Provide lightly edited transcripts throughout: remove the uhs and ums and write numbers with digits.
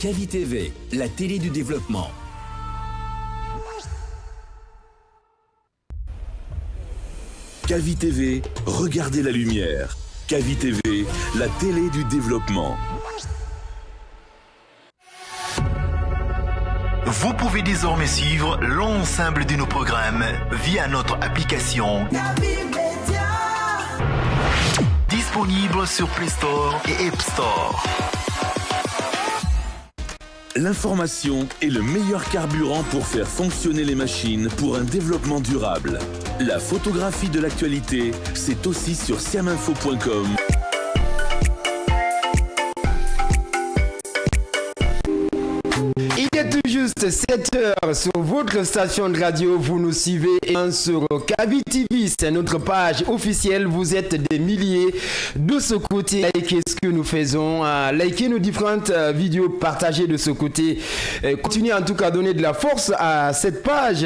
Kavi TV, la télé du développement. Kavi TV, regardez la lumière. Kavi TV, la télé du développement. Vous pouvez désormais suivre l'ensemble de nos programmes via notre application Kavi Media, disponible sur Play Store et App Store. L'information est le meilleur carburant pour faire fonctionner les machines pour un développement durable. La photographie de l'actualité, c'est aussi sur siaminfo.com. Il est tout juste 7h sur votre station de radio. Vous nous suivez sur Kavi TV. C'est notre page officielle. Vous êtes des milliers de ce côté. Likez ce que nous faisons. Likez nos différentes vidéos. Partagez de ce côté. Continuez en tout cas à donner de la force à cette page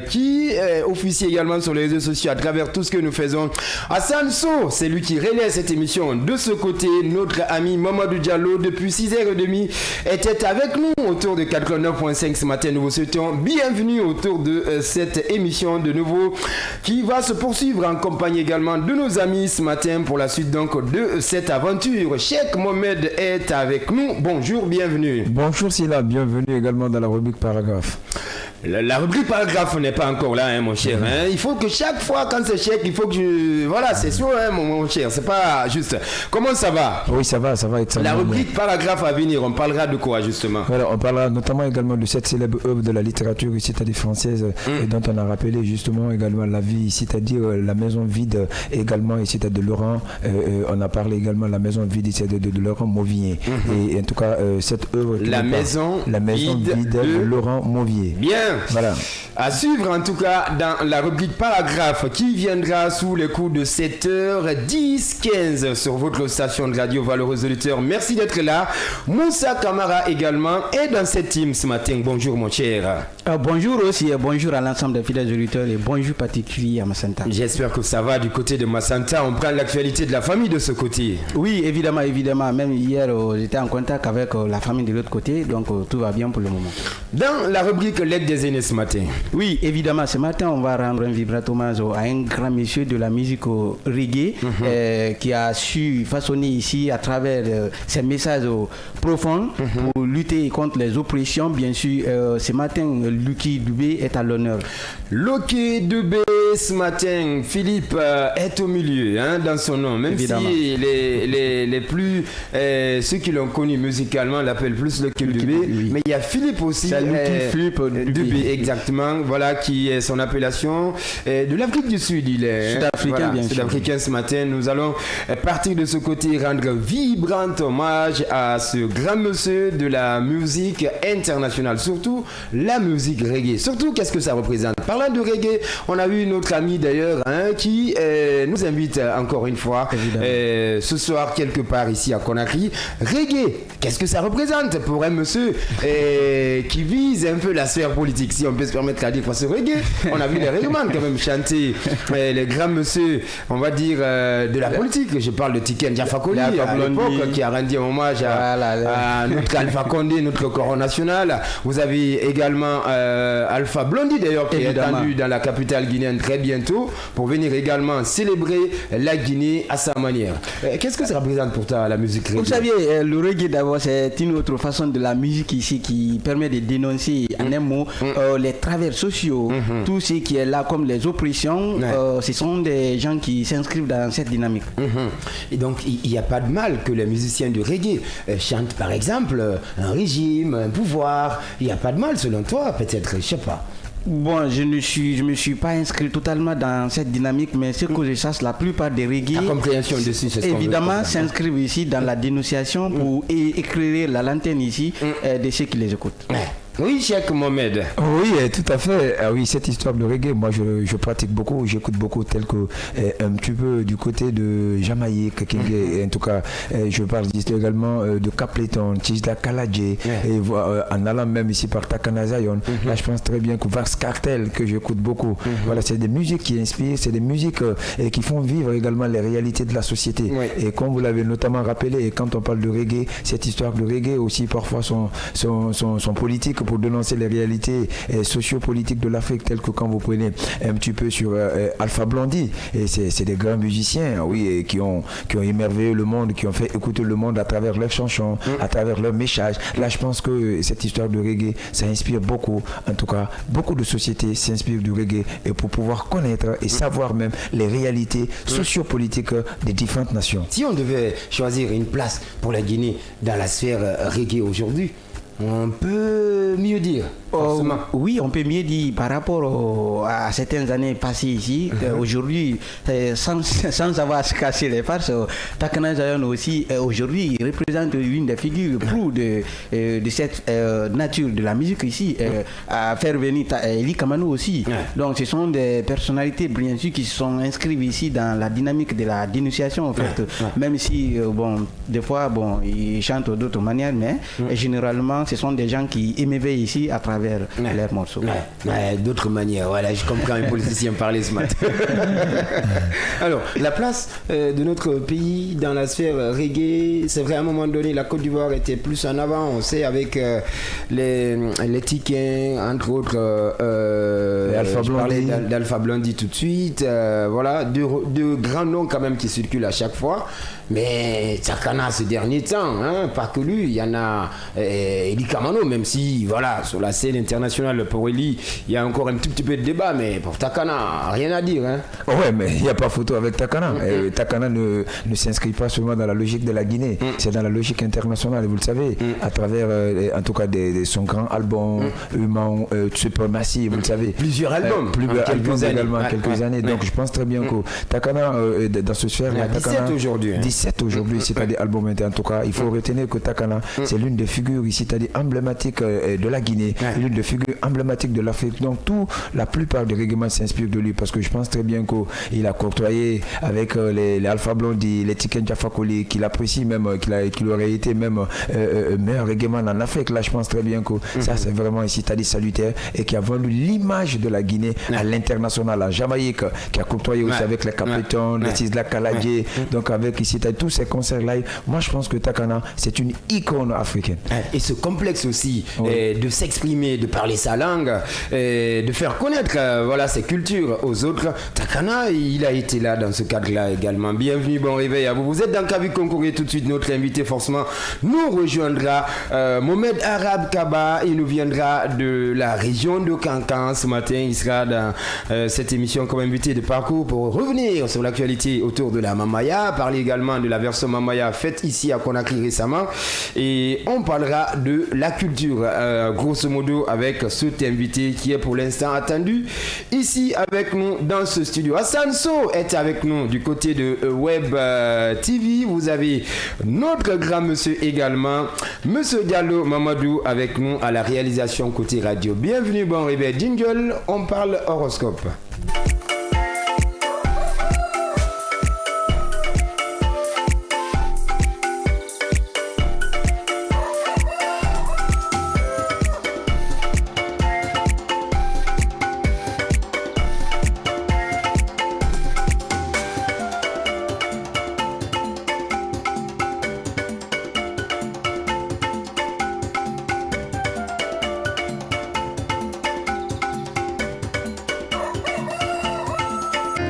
qui officie également sur les réseaux sociaux à travers tout ce que nous faisons. Hassan So, c'est lui qui relaie cette émission de ce côté. Notre ami Mamadou Diallo, depuis 6h30, était avec nous autour de 89.5 ce matin. Nous vous souhaitons bienvenue autour de cette émission de nouveau qui va se poursuivre en compagnie également de nos amis ce matin pour la suite donc de cette aventure. Cheikh Mohamed est avec nous. Bonjour, bienvenue. Bonjour Silla, bienvenue également dans la rubrique paragraphe. La rubrique paragraphe n'est pas encore là, hein, mon cher. Hein. Il faut que chaque fois, quand c'est Cheikh, il faut que je... Voilà, c'est sûr, hein, mon cher. C'est pas juste... Comment ça va? Oui, ça va extrêmement La rubrique bien. paragraphe à venir, on parlera de quoi, justement? Voilà, on parlera notamment également de cette célèbre œuvre de la littérature, c'est-à-dire française, et dont on a rappelé justement également la vie, c'est-à-dire la maison vide, également, c'est-à-dire de Laurent. On a parlé également de la maison vide, c'est-à-dire de Laurent Mauvier. Et en tout cas, cette œuvre... La maison vide de Laurent Mauvier. Bien. Voilà. À suivre en tout cas dans la rubrique paragraphe qui viendra sous les coups de 7h10-15 sur votre station de radio, valeureux auditeurs. Merci d'être là. Moussa Kamara également est dans cette team ce matin. Bonjour mon cher. Bonjour aussi et bonjour à l'ensemble des fidèles auditeurs et bonjour particulier à Massanta. J'espère que ça va du côté de Massanta. On prend l'actualité de la famille de ce côté. Oui, évidemment. Même hier, j'étais en contact avec la famille de l'autre côté, donc tout va bien pour le moment. Dans la rubrique L'aide des aînés ce matin. Oui, évidemment, ce matin, on va rendre un vibrant hommage à un grand monsieur de la musique reggae qui a su façonner ici à travers ses messages profonds pour lutter contre les oppressions. Bien sûr, ce matin, Lucky Dubé est à l'honneur. Lucky Dubé, ce matin, Philippe est au milieu dans son nom, même évidemment. Si les plus, ceux qui l'ont connu musicalement l'appellent plus Lucky Dubé, oui. Mais il y a Philippe aussi. Philippe Dubé, exactement, voilà, qui est son appellation. De l'Afrique du Sud, il est. Sud-africain, voilà, bien sûr. Sud-africain ce matin. Nous allons partir de ce côté, rendre vibrant hommage à ce grand monsieur de la musique internationale, surtout la musique reggae. Surtout, qu'est-ce que ça représente? Parlant de reggae, on a eu notre ami d'ailleurs qui nous invite encore une fois ce soir quelque part ici à Conakry. Reggae, qu'est-ce que ça représente pour un monsieur qui vise un peu la sphère politique, si on peut se permettre à dire, parce que reggae, on a vu les réglements quand même chanter les grands monsieur, on va dire, de la politique. Je parle de Tiken Jah Fakoly à l'époque, qui a rendu hommage à notre Alpha Condé, notre coron national. Vous avez également Alpha Blondy d'ailleurs, qui est attendu dans la capitale guinéenne très bientôt, pour venir également célébrer la Guinée à sa manière. Qu'est-ce que ça représente pour toi, la musique reggae? Vous savez, le reggae d'abord, c'est une autre façon de la musique ici qui permet de dénoncer en un mot les travers sociaux, tout ce qui est là comme les oppressions. Ce sont des gens qui s'inscrivent dans cette dynamique. Et donc il n'y a pas de mal que les musiciens de reggae chantent par exemple un régime, un pouvoir. Il n'y a pas de mal selon toi, peut-être, je ne sais pas. Bon, je me suis pas inscrit totalement dans cette dynamique, mais ce que je sache, la plupart des reggae, la compréhension dessus, c'est évidemment, s'inscrivent ici dans la dénonciation pour éclairer la lanterne ici de ceux qui les écoutent. Oui, Cheikh Mohamed. Oui, tout à fait. Ah oui, cette histoire de reggae, moi je pratique beaucoup, j'écoute beaucoup, tel que un petit peu du côté de Jamaïque, en tout cas, je parle également de Capleton, Tisda Kaladje, et en allant même ici par Takana Zion. Là, je pense très bien que Vars Cartel, que j'écoute beaucoup. Voilà, c'est des musiques qui inspirent, c'est des musiques qui font vivre également les réalités de la société. Et comme vous l'avez notamment rappelé, et quand on parle de reggae, cette histoire de reggae aussi parfois sont politiques pour dénoncer les réalités sociopolitiques de l'Afrique, telles que quand vous prenez un petit peu sur Alpha Blondy, et c'est des grands musiciens, oui, et qui ont émerveillé le monde, qui ont fait écouter le monde à travers leurs chansons, à travers leurs messages. Là, je pense que cette histoire de reggae, ça inspire beaucoup, en tout cas, beaucoup de sociétés s'inspirent du reggae, et pour pouvoir connaître et savoir même les réalités sociopolitiques des différentes nations. Si on devait choisir une place pour la Guinée dans la sphère reggae aujourd'hui, on peut mieux dire. Oui, on peut mieux dire par rapport à certaines années passées ici. Aujourd'hui, sans avoir à se casser les farces, Takana Zion aussi, aujourd'hui, représente une des figures proue de cette nature de la musique ici, à faire venir Eli Kamano aussi. Donc, ce sont des personnalités, bien sûr, qui sont inscrites ici dans la dynamique de la dénonciation, en fait. Même si, des fois, ils chantent d'autres manières, mais généralement, ce sont des gens qui émerveillent ici à travers leurs morceaux. D'autres manières, voilà, je comprends un politicien parler ce matin. Alors, la place de notre pays dans la sphère reggae, c'est vrai, à un moment donné, la Côte d'Ivoire était plus en avant, on sait, avec les Tiquins, entre autres, je parlais d'Alpha Blondy tout de suite, voilà, deux grands noms quand même qui circulent à chaque fois. Mais Takana ces derniers temps, pas que lui, il y en a Eli Kamano, même si voilà, sur la scène internationale pour Eli, il y a encore un petit peu de débat, mais pour Takana, rien à dire. Ouais, mais il n'y a pas photo avec Takana. Takana ne s'inscrit pas seulement dans la logique de la Guinée, c'est dans la logique internationale, vous le savez, à travers en tout cas son grand album, Human Supremacy, vous le savez. Plusieurs albums, quelques années. Donc je pense très bien que Takana, dans ce sphère, il y a 17 aujourd'hui. 17 aujourd'hui, c'est-à-dire album. En tout cas, il faut retenir que Takana, c'est l'une des figures ici, c'est-à-dire emblématiques de la Guinée, l'une des figures emblématiques de l'Afrique. Donc la plupart des règlements s'inspirent de lui, parce que je pense très bien qu'il a côtoyé avec les Alpha Blondy, les Tiken Jafakoli, qu'il apprécie même, qu'il aurait été même meilleur règlement en Afrique. Là, je pense très bien que ça, c'est vraiment ici, c'est-à-dire salutaire, et qui a vendu l'image de la Guinée à l'international, à Jamaïque, qui a côtoyé aussi avec les Capletons, les Tisda Kaladje, donc avec ici tous ces concerts live. Moi, je pense que Takana, c'est une icône africaine. Et ce complexe aussi de s'exprimer, de parler sa langue, de faire connaître ses cultures aux autres. Takana, il a été là dans ce cadre-là également. Bienvenue, bon réveil à vous. Vous êtes dans Kavi Concours et tout de suite, notre invité forcément nous rejoindra Mohamed Arab Kaba. Il nous viendra de la région de Kankan ce matin. Il sera dans cette émission comme invité de parcours pour revenir sur l'actualité autour de la Mamaya, parler également de la version Mamaya faite ici à Conakry récemment, et on parlera de la culture grosso modo avec cet invité qui est pour l'instant attendu ici avec nous dans ce studio. Hassan Sow est avec nous du côté de Web TV. Vous avez notre grand monsieur également, monsieur Diallo Mamadou, avec nous à la réalisation côté radio. Bienvenue, bon réveil. Jingle, on parle horoscope.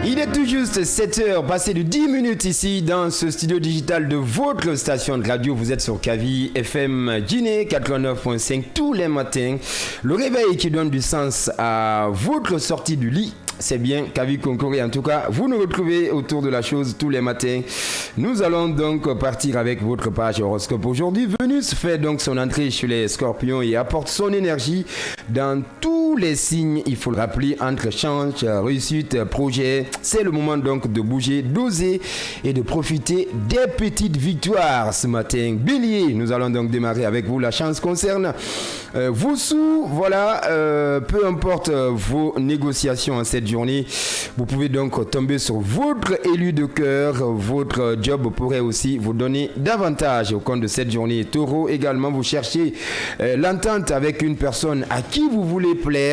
Il est tout juste 7h, passé de 10 minutes ici dans ce studio digital de votre station de radio. Vous êtes sur Kavi FM Guinée 89.5 tous les matins. Le réveil qui donne du sens à votre sortie du lit. C'est bien Kavi Concours, en tout cas, vous nous retrouvez autour de la chose tous les matins. Nous allons donc partir avec votre page horoscope. Aujourd'hui, Vénus fait donc son entrée chez les Scorpions et apporte son énergie dans tous tous les signes, il faut le rappeler, entre chance, réussite, projet. C'est le moment donc de bouger, d'oser et de profiter des petites victoires ce matin. Bélier, nous allons donc démarrer avec vous. La chance concerne vos sous. Voilà, peu importe vos négociations en cette journée, vous pouvez donc tomber sur votre élu de cœur. Votre job pourrait aussi vous donner davantage au cours de cette journée. Taureau, également, vous cherchez l'entente avec une personne à qui vous voulez plaire.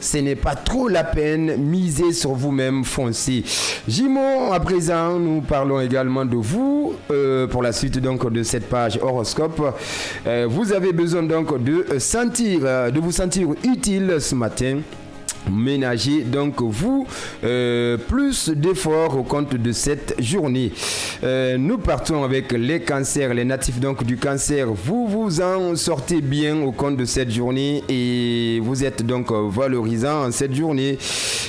Ce n'est pas trop la peine. Misez sur vous-même, foncez. Gémeaux, à présent, nous parlons également de vous pour la suite donc de cette page horoscope. Vous avez besoin donc de vous sentir utile ce matin. Ménagez donc vous plus d'efforts au compte de cette journée. Nous partons avec les cancers, les natifs donc du cancer. Vous vous en sortez bien au compte de cette journée et vous êtes donc valorisant en cette journée.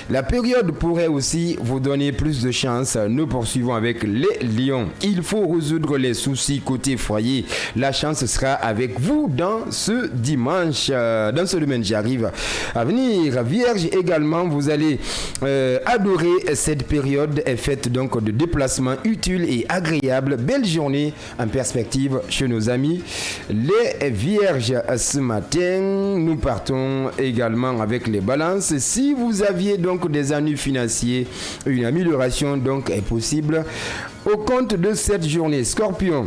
La période pourrait aussi vous donner plus de chance. Nous poursuivons avec les lions. Il faut résoudre les soucis côté foyer. La chance sera avec vous dans ce dimanche. Dans ce domaine, j'arrive à venir. Vierge, également, vous allez adorer cette période. Est faite donc de déplacements utiles et agréables. Belle journée en perspective chez nos amis les Vierges. Ce matin, nous partons également avec les balances. Si vous aviez donc des ennuis financiers, une amélioration donc est possible au compte de cette journée. Scorpion,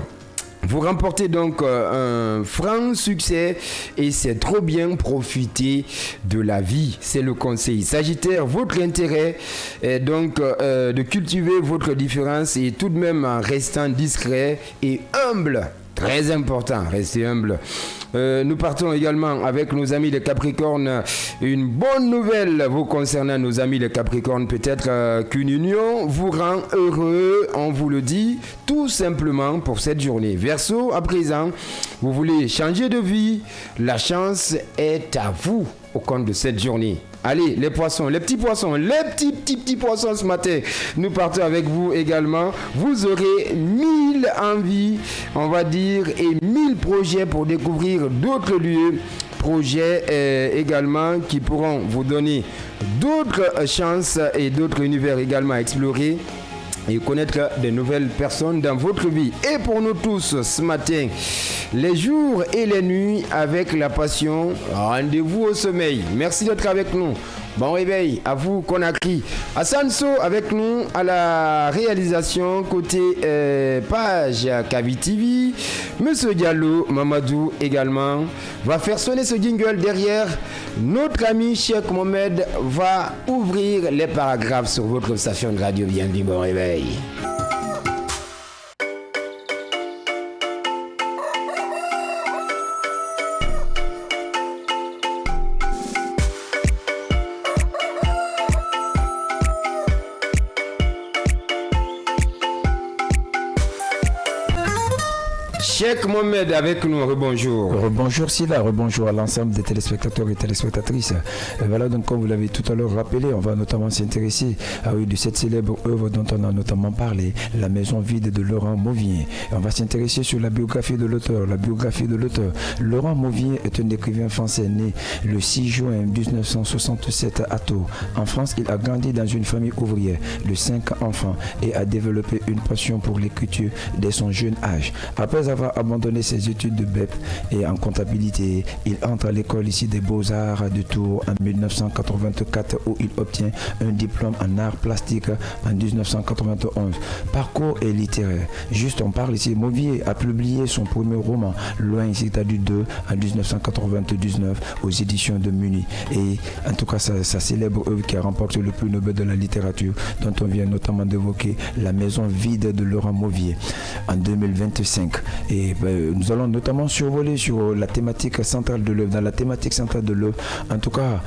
vous remportez donc un franc succès et c'est trop bien profiter de la vie. C'est le conseil. Sagittaire, votre intérêt est donc de cultiver votre différence et tout de même en restant discret et humble. Très important, restez humble. Nous partons également avec nos amis les Capricornes. Une bonne nouvelle vous concernant, nos amis les Capricornes. Peut-être qu'une union vous rend heureux, on vous le dit, tout simplement pour cette journée. Verseau, à présent, vous voulez changer de vie. La chance est à vous au compte de cette journée. Allez, les poissons, les petits poissons, les petits poissons ce matin. Nous partons avec vous également. Vous aurez 1000 envies, on va dire, et 1000 projets pour découvrir d'autres lieux. Projets également qui pourront vous donner d'autres chances et d'autres univers également à explorer et connaître de nouvelles personnes dans votre vie. Et pour nous tous ce matin, les jours et les nuits avec la passion, rendez-vous au sommeil. Merci d'être avec nous. Bon réveil à vous Conakry. Hassan So avec nous à la réalisation côté page Kavi TV. Monsieur Diallo, Mamadou également va faire sonner ce jingle derrière. Notre ami Cheikh Mohamed va ouvrir les paragraphes sur votre station de radio. Bienvenue, bon réveil. Cheikh Mohamed avec nous, rebonjour. Rebonjour Silla, rebonjour à l'ensemble des téléspectateurs et téléspectatrices. Voilà, donc comme vous l'avez tout à l'heure rappelé, on va notamment s'intéresser de cette célèbre œuvre dont on a notamment parlé, La Maison vide de Laurent Mauvier. On va s'intéresser sur la biographie de l'auteur. Laurent Mauvier est un écrivain français né le 6 juin 1967 à Tours. En France, il a grandi dans une famille ouvrière de 5 enfants et a développé une passion pour l'écriture dès son jeune âge. Après avoir abandonné ses études de BEP et en comptabilité, il entre à l'école ici des Beaux-Arts de Tours en 1984 où il obtient un diplôme en art plastique en 1991. Parcours et littéraire. Juste on parle ici, Mauvier a publié son premier roman, Loin ici t'as du 2 en 1999 aux éditions de Muni. Et en tout cas sa célèbre œuvre qui a remporté le prix Nobel de la littérature dont on vient notamment d'évoquer, La Maison vide de Laurent Mauvier en 2025. Et nous allons notamment survoler sur la thématique centrale de l'œuvre. Dans la thématique centrale de l'œuvre, en tout cas,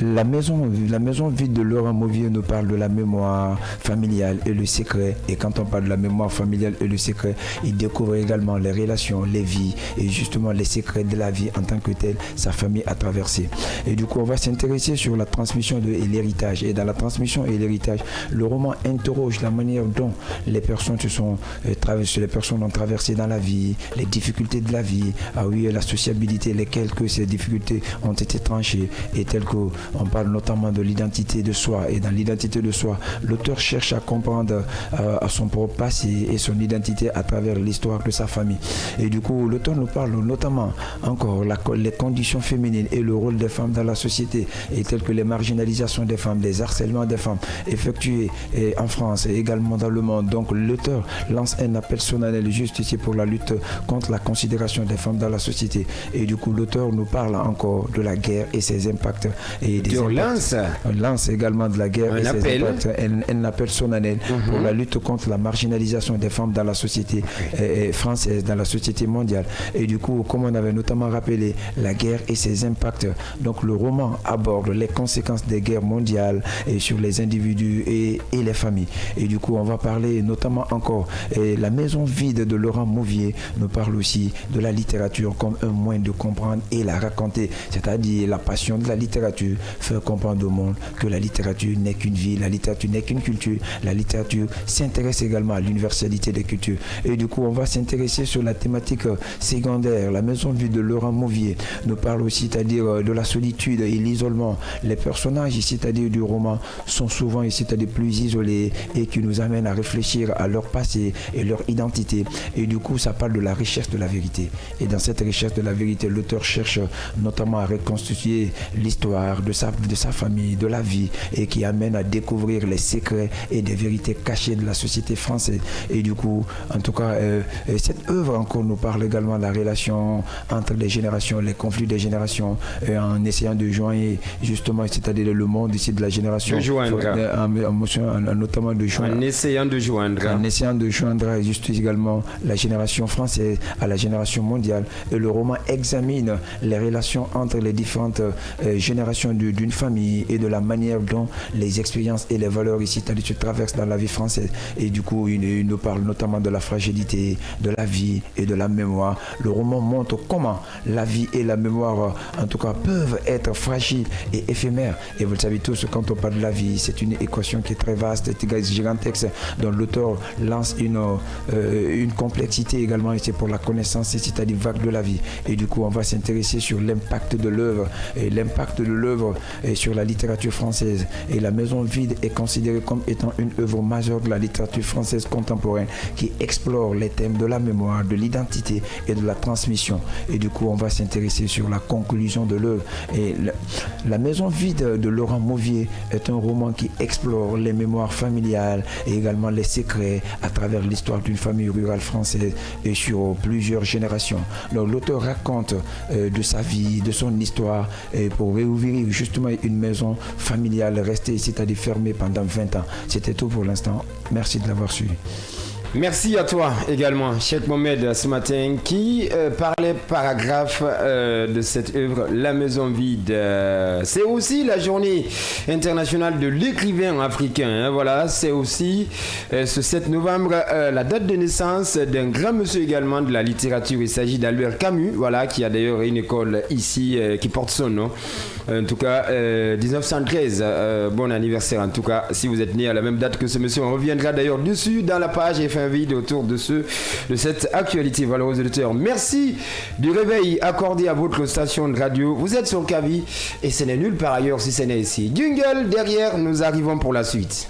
la maison vide de Laurent Mauvier nous parle de la mémoire familiale et le secret. Et quand on parle de la mémoire familiale et le secret, il découvre également les relations, les vies et justement les secrets de la vie en tant que telle, sa famille a traversé. Et du coup, on va s'intéresser sur la transmission et l'héritage. Et dans la transmission et l'héritage, le roman interroge la manière dont les personnes ont traversé traversé dans la vie, les difficultés de la vie, ah oui, la sociabilité, lesquelles que ces difficultés ont été tranchées, et telles qu'on parle notamment de l'identité de soi. Et dans l'identité de soi, l'auteur cherche à comprendre son propre passé et son identité à travers l'histoire de sa famille. Et du coup, l'auteur nous parle notamment encore les conditions féminines et le rôle des femmes dans la société, et telles que les marginalisations des femmes, les harcèlements des femmes effectués en France et également dans le monde. Donc l'auteur lance un appel solennel juste ici pour la lutte contre la considération des femmes dans la société. Et du coup, l'auteur nous parle encore de la guerre et ses impacts. Et des lance également de la guerre et ses impacts. Un appel solennel pour la lutte contre la marginalisation des femmes dans la société française, dans la société mondiale. Et du coup, comme on avait notamment rappelé, la guerre et ses impacts. Donc le roman aborde les conséquences des guerres mondiales et sur les individus et les familles. Et du coup, on va parler notamment encore, la maison vide de Laurent Mauvier nous parle aussi de la littérature comme un moyen de comprendre et la raconter, c'est-à-dire la passion de la littérature, faire comprendre au monde que la littérature n'est qu'une vie, la littérature n'est qu'une culture, la littérature s'intéresse également à l'universalité des cultures. Et du coup, on va s'intéresser sur la thématique secondaire. La maison vide de Laurent Mauvier nous parle aussi, c'est-à-dire de la solitude et l'isolement. Les personnages, c'est-à-dire du roman, sont souvent, c'est-à-dire plus isolés, et qui nous amènent à réfléchir à leur passé et leur identité. Et du coup, ça parle de la recherche de la vérité. Et dans cette recherche de la vérité, l'auteur cherche notamment à reconstituer l'histoire de sa famille, de la vie, et qui amène à découvrir les secrets et des vérités cachées de la société française. Et du coup, en tout cas, cette œuvre encore nous parle également de la relation entre les générations, les conflits des générations, en essayant de joindre justement, c'est-à-dire le monde ici de la génération, notamment de joindre, en essayant de joindre juste également la génération française à la génération mondiale. Et le roman examine les relations entre les différentes générations d'une famille et de la manière dont les expériences et les valeurs ici se traversent dans la vie française. Et du coup, il nous parle notamment de la fragilité, de la vie et de la mémoire. Le roman montre comment la vie et la mémoire, en tout cas, peuvent être fragiles et éphémères. Et vous le savez tous, quand on parle de la vie, c'est une équation qui est très vaste, gigantesque, dont l'auteur lance une complexité également, et c'est pour la connaissance, c'est-à-dire vague de la vie. Et du coup, on va s'intéresser sur l'impact de l'œuvre, et l'impact de l'œuvre sur la littérature française. Et La Maison vide est considérée comme étant une œuvre majeure de la littérature française contemporaine qui explore les thèmes de la mémoire, de l'identité et de la transmission. Et du coup, on va s'intéresser sur la conclusion de l'œuvre. Et La Maison vide de Laurent Mauvier est un roman qui explore les mémoires familiales et également les secrets à travers l'histoire d'une famille rurale française et sur plusieurs générations. Donc l'auteur raconte de sa vie, de son histoire, pour réouvrir justement une maison familiale restée, c'est-à-dire fermée pendant 20 ans. C'était tout pour l'instant. Merci de l'avoir suivi. Merci à toi également, Cheikh Mohamed, ce matin, qui parlait paragraphe de cette œuvre, La Maison vide. C'est aussi la journée internationale de l'écrivain africain. Hein, voilà, c'est aussi ce 7 novembre, la date de naissance d'un grand monsieur également de la littérature. Il s'agit d'Albert Camus, voilà, qui a d'ailleurs une école ici qui porte son nom. En tout cas, 1913. Bon anniversaire en tout cas, si vous êtes né à la même date que ce monsieur. On reviendra d'ailleurs dessus dans la page et fait un vide autour de cette actualité. Voilà aux auditeurs. Merci du réveil accordé à votre station de radio. Vous êtes sur Kavi et ce n'est nulle part ailleurs si ce n'est ici. Jungle derrière, nous arrivons pour la suite.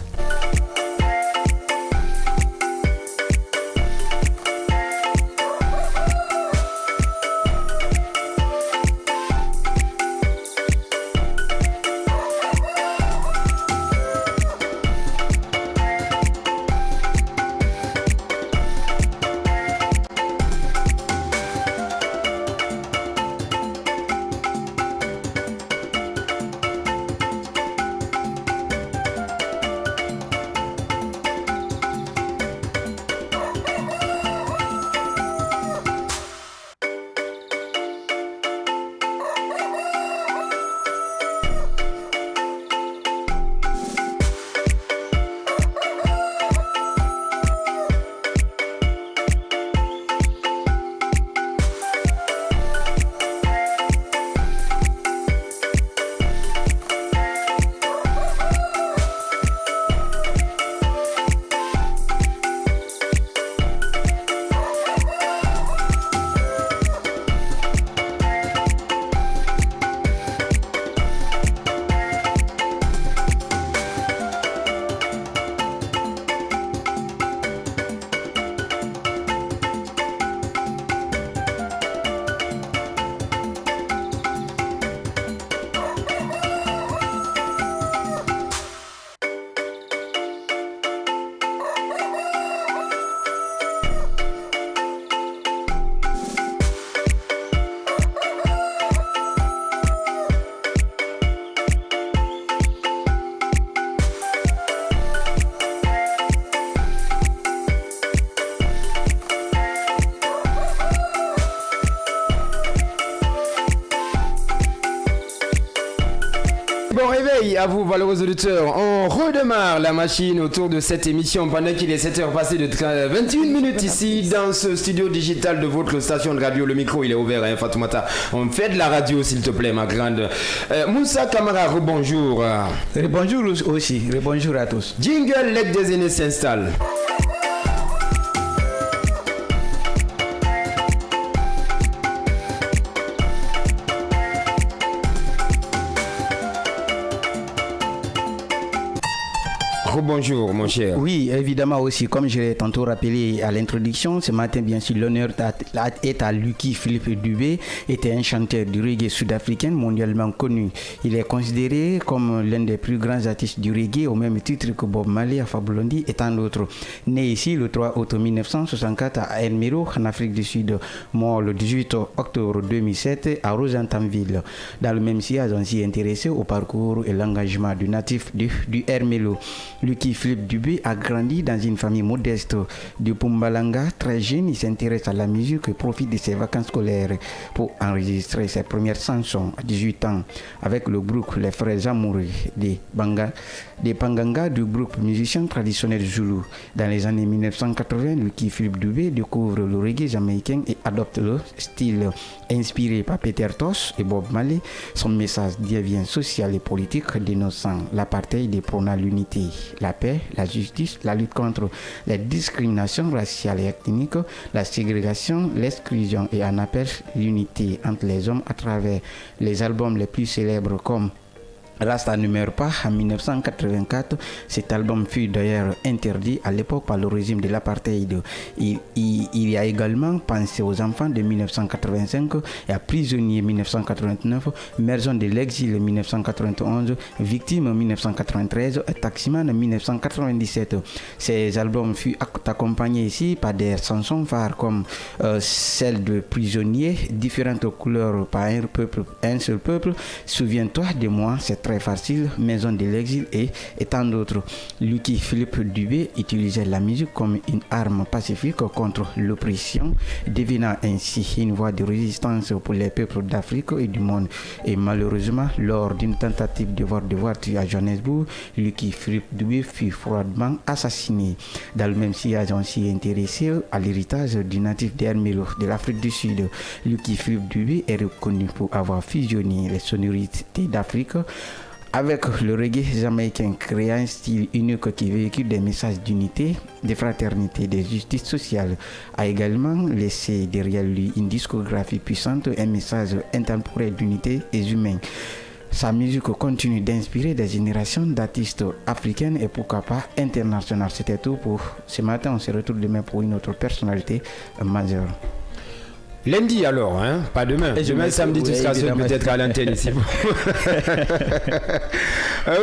à vous, valeureux auditeurs. On redémarre la machine autour de cette émission pendant qu'il est 7h passées de 21 minutes ici dans ce studio digital de votre station de radio. Le micro, il est ouvert, hein, Fatoumata. On fait de la radio, s'il te plaît, ma grande. Moussa Camara, rebonjour. Bonjour aussi, bonjour à tous. Jingle, l'aide des aînés s'installe. Bonjour mon cher. Oui, évidemment aussi, comme je l'ai tantôt rappelé à l'introduction, ce matin bien sûr l'honneur est à Lucky Philippe Dubé, était un chanteur du reggae sud-africain mondialement connu. Il est considéré comme l'un des plus grands artistes du reggae au même titre que Bob Marley, Alpha Blondy et tant d'autres. Né ici le 3 août 1964 à Ermelo en Afrique du Sud, mort le 18 octobre 2007 à Rosentamville. Dans le même sillage, on s'y est intéressé au parcours et l'engagement du natif du Ermelo. Lucky Philippe Dubé a grandi dans une famille modeste de Pumbalanga. Très jeune, il s'intéresse à la musique et profite de ses vacances scolaires pour enregistrer ses premières chansons à 18 ans avec le groupe Les Frères Amoureux des Panganga, du groupe musicien traditionnel Zulu. Dans les années 1980, Lucky Philippe Dubé découvre le reggae jamaïcain et adopte le style inspiré par Peter Tosh et Bob Marley. Son message devient social et politique, dénonçant l'apartheid et prônant l'unité, la paix, la justice, la lutte contre les discriminations raciales et ethniques, la ségrégation, l'exclusion et en appelle l'unité entre les hommes à travers les albums les plus célèbres comme Rasta ne meurt pas en 1984. Cet album fut d'ailleurs interdit à l'époque par le régime de l'apartheid. Il y a également Pensé aux enfants de 1985 et à Prisonnier 1989, Maison de l'exil 1991, Victime 1993 et Taximan 1997. Ces albums furent accompagnés ici par des chansons phares comme celle de Prisonnier, Différentes couleurs par un seul peuple, Souviens-toi de moi, c'est très facile, Maison de l'exil et tant d'autres. Lucky Philippe Dubé utilisait la musique comme une arme pacifique contre l'oppression, devenant ainsi une voix de résistance pour les peuples d'Afrique et du monde. Et malheureusement, lors d'une tentative de vol de voiture à Johannesburg, Lucky Philippe Dubé fut froidement assassiné. Dans le même sillage, on s'y est intéressé à l'héritage du natif d'Ermelo de l'Afrique du Sud. Lucky Philippe Dubé est reconnu pour avoir fusionné les sonorités d'Afrique avec le reggae jamaïcain, créant un style unique qui véhicule des messages d'unité, de fraternité, de justice sociale, a également laissé derrière lui une discographie puissante, un message intemporel d'unité et humain. Sa musique continue d'inspirer des générations d'artistes africaines et pourquoi pas internationales. C'était tout pour ce matin. On se retrouve demain pour une autre personnalité majeure. Lundi alors, hein? Pas demain. Et demain, samedi, tu seras seul peut-être à l'antenne ici.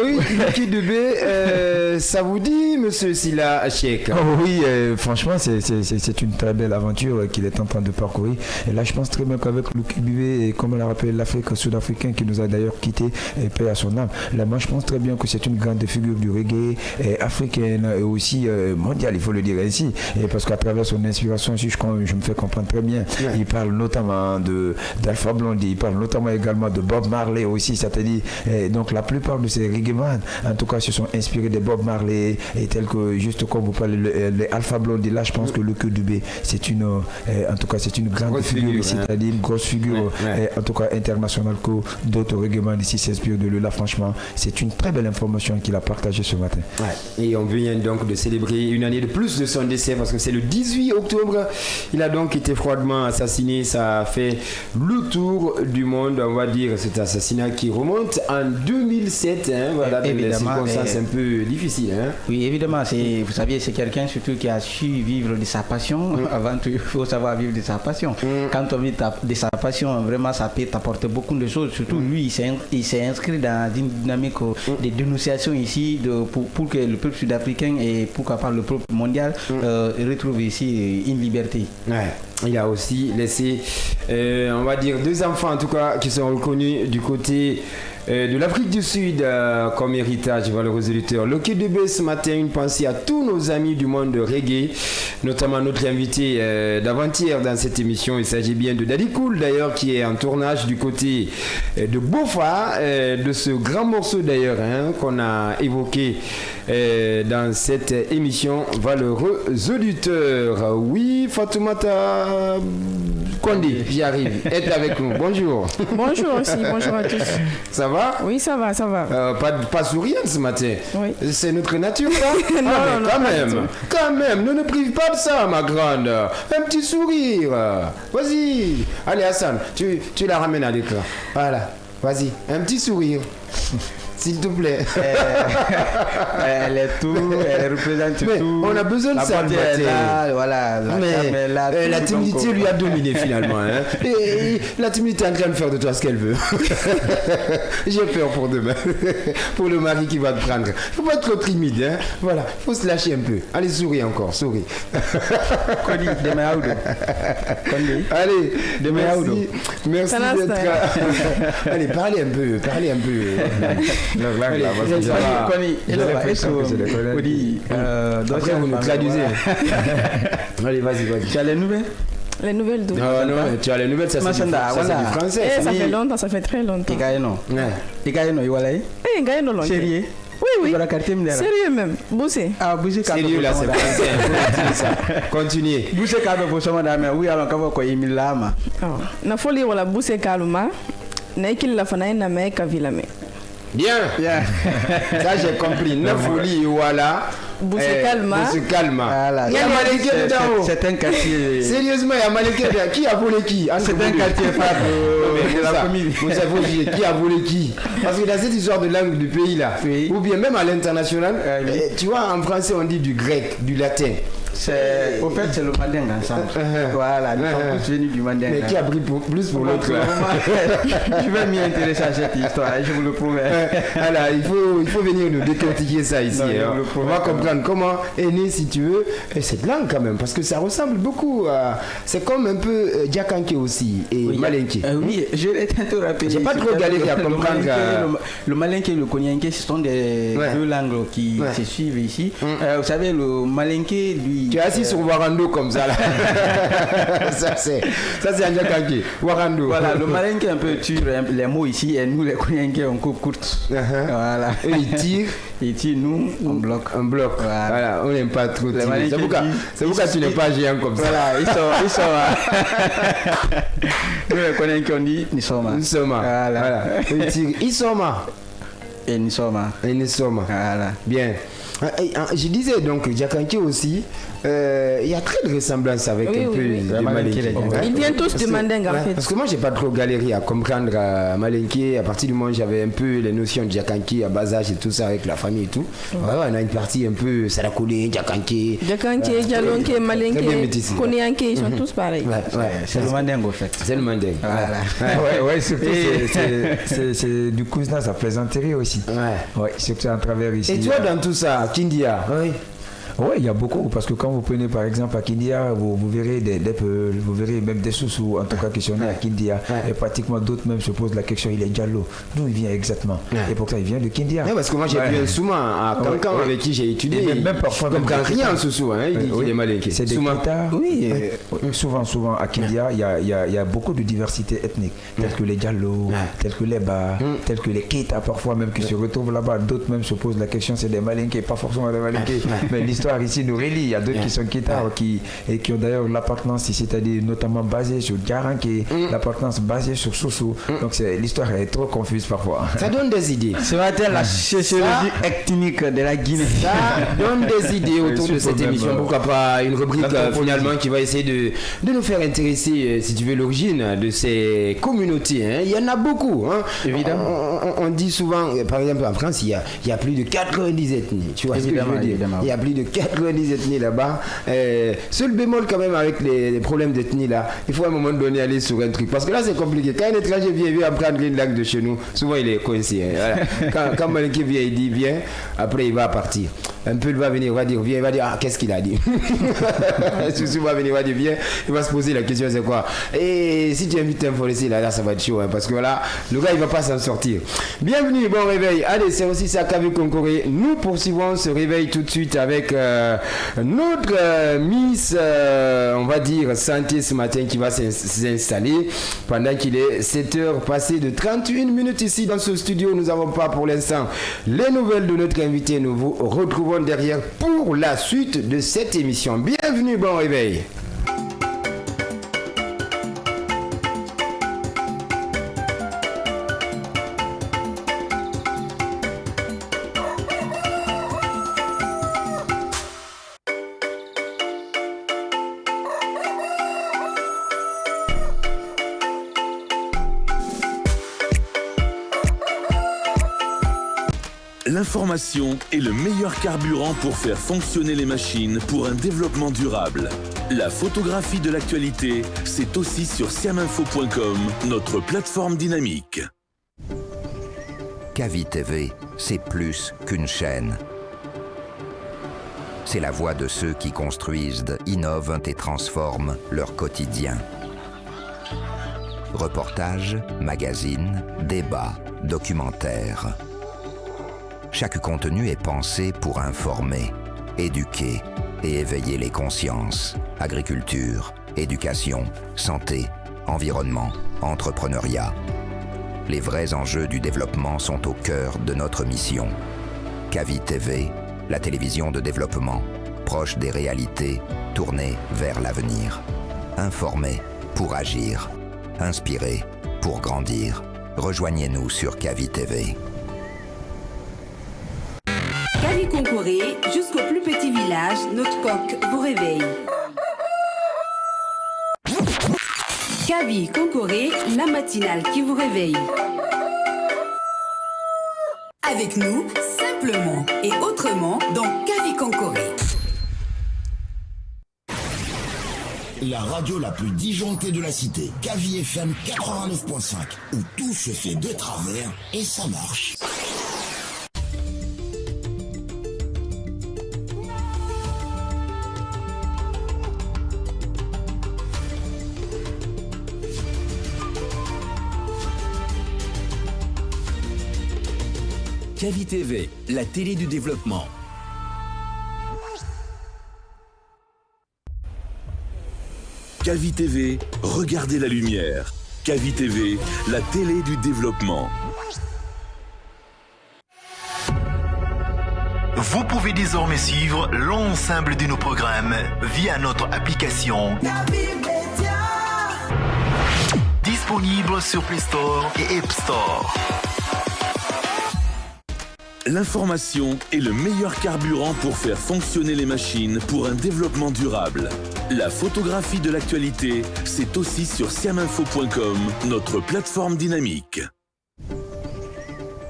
Oui, Lucky Dubé, ça vous dit, monsieur Silla Achek? Oui, franchement, c'est une très belle aventure qu'il est en train de parcourir. Et là, je pense très bien qu'avec Lucky Dubé, et comme on l'a rappelé, l'Afrique sud-africaine qui nous a d'ailleurs quitté, et paix à son âme. Là, moi, je pense très bien que c'est une grande figure du reggae africaine et aussi mondiale, il faut le dire ainsi. Et parce qu'à travers son inspiration, si je me fais comprendre très bien, il parle notamment d'Alpha Blondy, il parle notamment également de Bob Marley aussi, c'est-à-dire donc la plupart de ces reggaeman en tout cas se sont inspirés de Bob Marley et tel que juste comme vous parlez les Alpha Blondy. Là je pense que Lucky Dubé c'est une en tout cas c'est une grande figure ici, c'est-à-dire une grosse figure en tout cas internationale que d'autres reggaeman ici s'inspirent de lui. Là franchement c'est une très belle information qu'il a partagée ce matin. Et on vient donc de célébrer une année de plus de son décès parce que c'est le 18 octobre. Il a donc été froidement assassiné. Ça a fait le tour du monde, on va dire, cet assassinat qui remonte en 2007, voilà, dans des circonstances un peu difficiles. Oui, évidemment, vous savez, c'est quelqu'un surtout qui a su vivre de sa passion. Avant tout, il faut savoir vivre de sa passion. Quand on vit de sa passion, vraiment, ça peut t'apporter beaucoup de choses. Surtout, lui, il s'est inscrit dans une dynamique de dénonciation ici pour que le peuple sud-africain et pourquoi pas le peuple mondial retrouve ici une liberté. Il a aussi laissé, on va dire, deux enfants en tout cas qui sont reconnus du côté de l'Afrique du Sud comme héritage, valeureux auditeurs. Le Quai de B ce matin, une pensée à tous nos amis du monde de reggae, notamment notre invité d'avant-hier dans cette émission. Il s'agit bien de Daddy Cool d'ailleurs, qui est en tournage du côté de Bofa, de ce grand morceau d'ailleurs qu'on a évoqué dans cette émission, valeureux auditeurs. Oui, Fatoumata Kondi, j'y arrive, est avec nous. Bonjour. Bonjour aussi, bonjour à tous. Ça va? Oui, ça va, ça va. Pas souriante ce matin. Oui. C'est notre nature, ça? Non, non, quand même, ne nous prive pas de ça, ma grande. Un petit sourire. Vas-y. Allez, Hassan, tu la ramènes à l'écran. Voilà, vas-y, un petit sourire. S'il te plaît. Elle est tout, elle représente mais tout. On a besoin de la ça. Là, voilà, la timidité lui a dominé finalement. Et la timidité est en train de faire de toi ce qu'elle veut. J'ai peur pour demain. Pour le mari qui va te prendre. Il ne faut pas être trop timide. Voilà, il faut se lâcher un peu. Allez, souris encore, souris. Allez, merci d'être. Allez, parlez un peu. Après vous nous traduisez. Allez, vas-y. Tu as les nouvelles? Les nouvelles d'où? Non, tu as les nouvelles, ça c'est du français. Ça fait longtemps, ça fait très longtemps. Sérieux? Oui. Sérieux même. Boussé. Ah, Boussé. Sérieux là, c'est français. Continuez. Boussé Kalma pour son madame. Oui, alors quand vous avez mis l'âme. Na folie wala Boussé Kalma. Naikil la fanaï na me kavilame. Bien. Ça j'ai compris. Nafoli voilà. Boussé Kalma. Voilà. Il y a Maléké dedans. C'est un quartier. Sérieusement, il y a Maléké dedans. Qui a volé qui? C'est un quartier phare de la famille. Vous savez qui a volé qui? Parce que dans cette histoire de langue du pays là, ou bien même à l'international, tu vois, en français on dit du grec, du latin. Au fait, c'est le mandingue ensemble. Voilà, nous sommes tous venus du mandingue. Mais qui a pris plus pour l'autre là? Je vais m'y intéresser à cette histoire, je vous le promets. Alors, il faut venir nous décortiquer ça ici. On va comprendre comment est né, si tu veux, cette langue quand même, parce que ça ressemble beaucoup à. C'est comme un peu Djakanké aussi et Malinké. Oui, je l'ai tantôt rappelé. J'ai pas trop galéré à comprendre. Le Malinké et le Konyanké, ce sont des deux langues qui se suivent ici. Vous savez, le Malinké, lui. Tu es assis sur Warando comme ça là. ça c'est un Djakanké. Warando. Voilà, le Malinké un peu tire les mots ici et nous les Konyanké on coupe courte. Voilà. Et il tire. Nous on bloque. Voilà, on n'aime pas trop tirer. C'est pourquoi tu n'es pas géant comme ça. Voilà, ils sont nous les Konyanké on dit Nisoma. Voilà. Il tire. Isoma. Et Nisoma. Voilà. Bien. Je disais donc Djakanké aussi, il y a très de ressemblance avec un peu de Malinké. Ils viennent tous du mandingue en fait. Parce que moi j'ai pas trop galéré à comprendre Malinké. À partir du moment où j'avais un peu les notions de Djakanké à bas âge et tout ça avec la famille et tout. On a une partie un peu Sarakolé, Djakanké. Djakanké, Djalonké, Malinké, Konyanké, ils sont tous pareils. C'est le mandingue au fait. C'est le mandingue. Ouais, surtout c'est du cousin, ça plaisanterie aussi. Ouais, surtout à travers ici. Et toi dans tout ça, Kindia, Oui, il y a beaucoup, parce que quand vous prenez par exemple à Kindia, vous verrez des Peuls, vous verrez même des Soussous, en tout cas questionnés à Kindia, et pratiquement d'autres même se posent la question, il est Diallo, d'où il vient exactement? Et pourquoi il vient de Kindia? Parce que moi j'ai vu un Souma à Cancan avec qui j'ai étudié, même parfois je ne comprends rien en Soussou, il dit qu'il est Malinké. C'est des Kétas, souvent à Kindia, il y a beaucoup de diversité ethnique, tels que les Diallo, tels que les Ba, tels que les Kétas parfois même qui se retrouvent là-bas, d'autres même se posent la question, c'est des Malinké, pas forcément des Malinké, mais l'histoire ici nous relie. Il y a d'autres qui sont Kétas qui ont d'ailleurs l'appartenance ici, c'est-à-dire notamment basée sur Djaranké, l'appartenance basée sur Soussou. Donc l'histoire est trop confuse parfois. Ça donne des idées. Ce matin, la sociologie ethnique de la Guinée. Ça donne des idées autour de cette émission. Pourquoi pas une rubrique finalement qui va essayer de nous faire intéresser, si tu veux, l'origine de ces communautés. Il y en a beaucoup. Évidemment. On dit souvent, par exemple en France, il y a plus de 90 ethnies. Tu vois ce que je veux dire? Il y a plus de de 90 ethnies là-bas. Seul bémol quand même avec les problèmes d'ethnie là, il faut à un moment donné aller sur un truc. Parce que là c'est compliqué. Quand un étranger vient apprendre une langue de chez nous, souvent il est coincé. Voilà. Quand quelqu'un vient, il dit viens, après il va partir. Un peu il va venir, il va dire viens, il va dire qu'est-ce qu'il a dit. Souci va venir, il va dire viens, il va se poser la question c'est quoi. Et si tu invites un forestier là ça va être chaud parce que voilà, le gars il va pas s'en sortir. Bienvenue, bon réveil. Allez, c'est aussi ça qu'a vu Concoré. Nous poursuivons ce réveil tout de suite avec notre Miss, on va dire santé ce matin qui va s'installer pendant qu'il est 7h passé de 31 minutes ici dans ce studio. Nous n'avons pas pour l'instant les nouvelles de notre invité. Nous vous retrouvons derrière pour la suite de cette émission. Bienvenue, bon réveil. L'information est le meilleur carburant pour faire fonctionner les machines pour un développement durable. La photographie de l'actualité, c'est aussi sur siaminfo.com, notre plateforme dynamique. Kavi TV, c'est plus qu'une chaîne. C'est la voix de ceux qui construisent, innovent et transforment leur quotidien. Reportages, magazines, débats, documentaires. Chaque contenu est pensé pour informer, éduquer et éveiller les consciences. Agriculture, éducation, santé, environnement, entrepreneuriat. Les vrais enjeux du développement sont au cœur de notre mission. Kavi TV, la télévision de développement, proche des réalités, tournée vers l'avenir. Informer pour agir. Inspirer pour grandir. Rejoignez-nous sur Kavi TV. Kavi Concoré, jusqu'au plus petit village, notre coq vous réveille. Kavi Concoré, la matinale qui vous réveille. Avec nous, simplement et autrement, dans Kavi Concoré. La radio la plus disjonctée de la cité, Kavi FM 89.5, où tout se fait de travers et ça marche. Kavi TV, la télé du développement. Kavi TV, regardez la lumière. Kavi TV, la télé du développement. Vous pouvez désormais suivre l'ensemble de nos programmes via notre application disponible sur Play Store et App Store. L'information est le meilleur carburant pour faire fonctionner les machines pour un développement durable. La photographie de l'actualité, c'est aussi sur siaminfo.com, notre plateforme dynamique.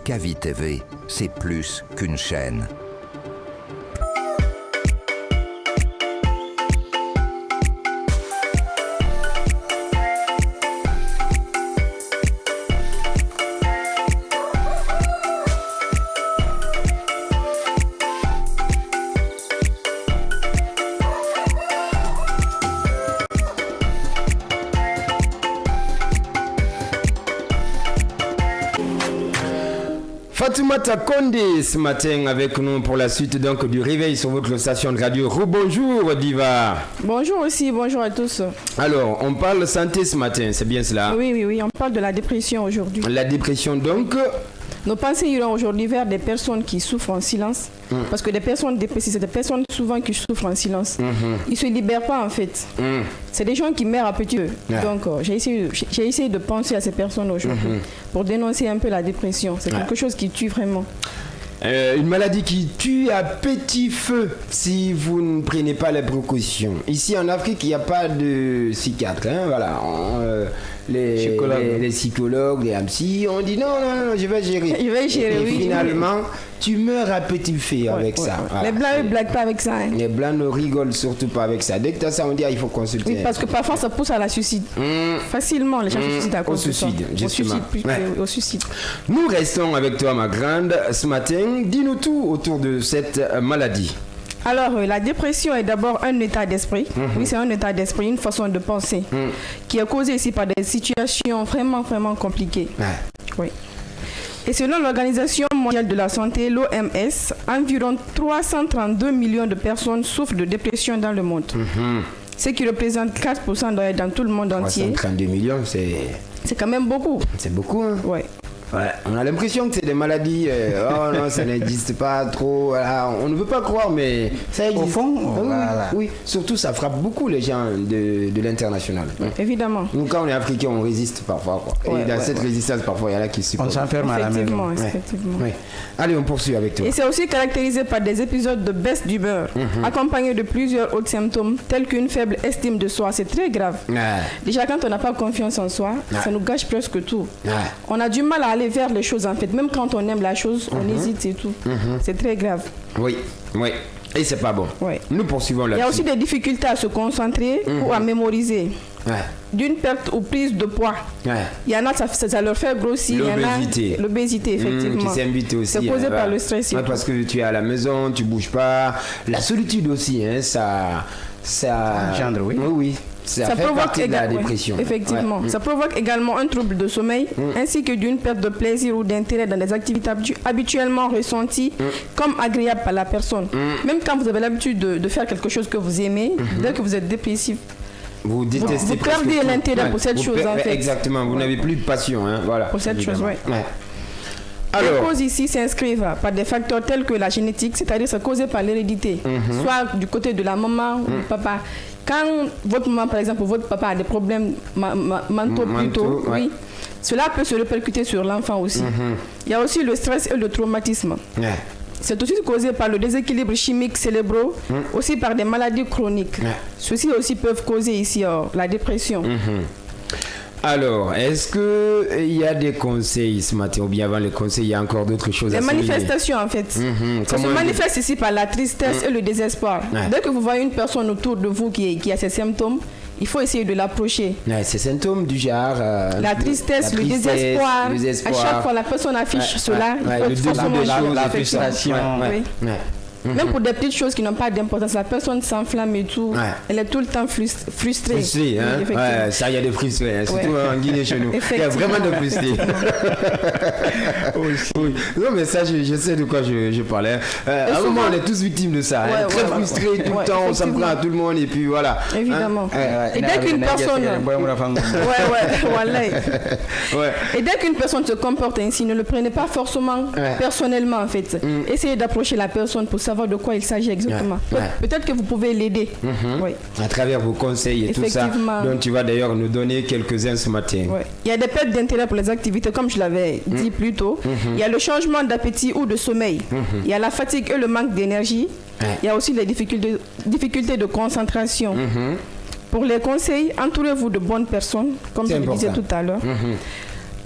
Kavi TV, c'est plus qu'une chaîne. Fatoumata Kondé ce matin avec nous pour la suite donc du réveil sur votre station de radio. Rebonjour Diva. Bonjour aussi, bonjour à tous. Alors, on parle santé ce matin, c'est bien cela? Oui, on parle de la dépression aujourd'hui. La dépression donc. Nos pensées iront aujourd'hui vers des personnes qui souffrent en silence. Parce que des personnes dépressives, c'est des personnes souvent qui souffrent en silence. Ils ne se libèrent pas en fait. C'est des gens qui meurent à petit feu. Donc j'ai essayé de penser à ces personnes aujourd'hui pour dénoncer un peu la dépression. C'est quelque chose qui tue vraiment. Une maladie qui tue à petit feu si vous ne prenez pas les précautions. Ici en Afrique, il n'y a pas de psychiatre. Voilà. les psychologues, les MC, on dit non, je vais gérer. Et finalement, tu meurs à petit feu avec ça. Voilà. Les Blancs ne blaguent pas avec ça. Hein. Les Blancs ne rigolent surtout pas avec ça. Dès que tu as ça, on dit il faut consulter. Oui, parce que parfois ça pousse à la suicide. Facilement, les gens se suicident à cause de ça. Au suicide. Nous restons avec toi, ma grande, ce matin. Dis-nous tout autour de cette maladie. Alors, la dépression est d'abord un état d'esprit. Oui, c'est un état d'esprit, une façon de penser qui est causée ici par des situations vraiment, vraiment compliquées. Oui. Et selon l'Organisation mondiale de la santé, l'OMS, environ 332 millions de personnes souffrent de dépression dans le monde. Ce qui représente 4% dans tout le monde entier. 332 millions, c'est quand même beaucoup. C'est beaucoup, hein? Ouais. Ouais, on a l'impression que c'est des maladies, oh non, ça n'existe pas trop, voilà. On ne veut pas croire, mais ça existe. Au fond, oui, surtout ça frappe beaucoup les gens de l'international. Évidemment. Nous, quand on est africain, on résiste parfois. Quoi. Et dans cette résistance, parfois, il y en a qui supportent. On s'enferme à la maison. Effectivement. Ouais. Allez, on poursuit avec toi. Et c'est aussi caractérisé par des épisodes de baisse d'humeur, accompagnés de plusieurs autres symptômes, tels qu'une faible estime de soi. C'est très grave. Déjà, quand on n'a pas confiance en soi, ça nous gâche presque tout. On a du mal à aller vers les choses en fait. Même quand on aime la chose, on hésite et tout. C'est très grave. Oui. Et c'est pas bon. Nous poursuivons là-dessus. Il y a aussi des difficultés à se concentrer ou à mémoriser. D'une perte ou prise de poids. Il y en a, ça leur fait grossir. L'obésité, effectivement. Qui s'invite aussi. C'est causé par le stress. Parce que tu es à la maison, tu bouges pas. La solitude aussi, ça engendre, oui. Ça provoque la dépression. Effectivement. Ça provoque également un trouble de sommeil ainsi que d'une perte de plaisir ou d'intérêt dans les activités habituellement ressenties comme agréables par la personne. Même quand vous avez l'habitude de faire quelque chose que vous aimez, dès que vous êtes dépressif, vous détestez, vous perdez l'intérêt pour cette chose en fait. Exactement, vous n'avez plus de passion. Voilà. Pour cette chose, Alors, les causes ici s'inscrivent par des facteurs tels que la génétique, c'est-à-dire c'est causé par l'hérédité, soit du côté de la maman ou du papa. Quand votre maman, par exemple, ou votre papa a des problèmes mentaux plutôt, cela peut se répercuter sur l'enfant aussi. Il y a aussi le stress et le traumatisme. C'est aussi causé par le déséquilibre chimique cérébraux, aussi par des maladies chroniques. Ceux-ci aussi peuvent causer ici la dépression. Alors, est-ce qu'il y a des conseils ce matin ou bien avant les conseils, il y a encore d'autres choses à souligner? Les manifestations en fait. Ça se manifeste ici par la tristesse et le désespoir. Dès que vous voyez une personne autour de vous qui a ces symptômes, il faut essayer de l'approcher. Ces symptômes du genre... la tristesse, le désespoir. À chaque fois, la personne affiche cela. Il faut la frustration. Même pour des petites choses qui n'ont pas d'importance, la personne s'enflamme et tout. Elle est tout le temps frustrée. Ça, il y a des frustrés, surtout en Guinée chez nous. Il y a vraiment des frustrés. Non, mais ça, je sais de quoi je parlais. À un moment, on est tous victimes de ça. Très frustrés tout le temps, on s'en prend à tout le monde et puis voilà. Évidemment. Et dès qu'une personne... Et dès qu'une personne se comporte ainsi, ne le prenez pas forcément personnellement en fait. Essayez d'approcher la personne pour savoir de quoi il s'agit exactement. Peut-être que vous pouvez l'aider. À travers vos conseils et tout ça. Donc tu vas d'ailleurs nous donner quelques-uns ce matin. Il y a des pertes d'intérêt pour les activités, comme je l'avais dit plus tôt. Il y a le changement d'appétit ou de sommeil. Il y a la fatigue et le manque d'énergie. Il y a aussi les difficultés de concentration. Pour les conseils, entourez-vous de bonnes personnes, comme je le disais tout à l'heure.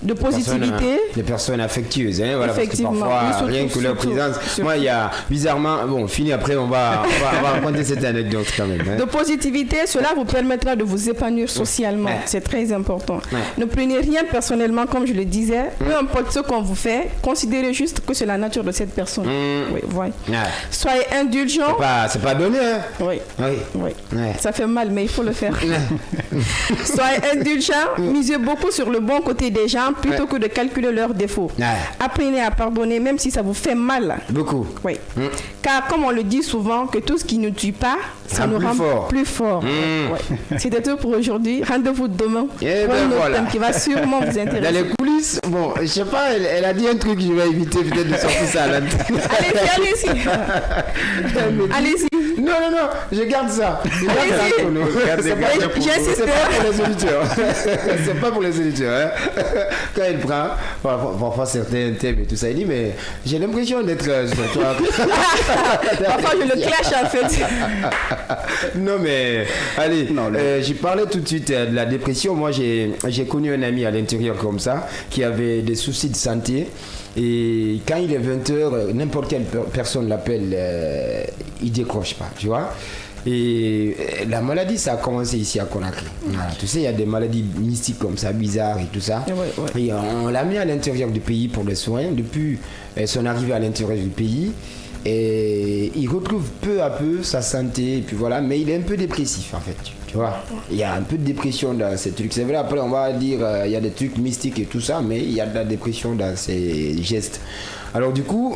De positivité. Des personnes affectueuses, voilà, effectivement. Parce que parfois, rien que leur présence. Moi, il y a bizarrement, fini après, on va raconter cette anecdote quand même. De positivité, cela vous permettra de vous épanouir socialement. C'est très important. Ne prenez rien personnellement, comme je le disais. Peu importe ce qu'on vous fait, considérez juste que c'est la nature de cette personne. Soyez indulgents. C'est pas donné, Ça fait mal, mais il faut le faire. Soyez indulgents. Misez beaucoup sur le bon côté des gens plutôt que de calculer leurs défauts. Apprenez à pardonner même si ça vous fait mal. Beaucoup. Car comme on le dit souvent, que tout ce qui ne tue pas, ça nous rend plus fort. C'était tout pour aujourd'hui. Rendez-vous demain pour un autre thème qui va sûrement vous intéresser. Dans les coulisses, je sais pas, elle a dit un truc, je vais éviter peut-être de sortir ça à l'antenne. Allez-y. Allez-y. Non, je garde ça. J'insiste. C'est pas pour les auditeurs. C'est pas pour les auditeurs. Hein. Quand il prend, parfois certains thèmes et tout ça, il dit, mais j'ai l'impression d'être sur toi. Parfois, je le clash en fait. Non, mais allez, j'ai parlé tout de suite de la dépression. Moi, j'ai connu un ami à l'intérieur comme ça qui avait des soucis de santé. Et quand il est 20h, n'importe quelle personne l'appelle, il décroche pas, tu vois. Et la maladie, ça a commencé ici à Conakry. Voilà. Tu sais, il y a des maladies mystiques comme ça, bizarres et tout ça. Ouais. Et on l'a mis à l'intérieur du pays pour les soins. Depuis son arrivée à l'intérieur du pays, et il retrouve peu à peu sa santé. Et puis voilà, mais il est un peu dépressif en fait. Tu vois, il y a un peu de dépression dans ces trucs. C'est vrai, après on va dire il y a des trucs mystiques et tout ça, mais il y a de la dépression dans ces gestes. Alors du coup,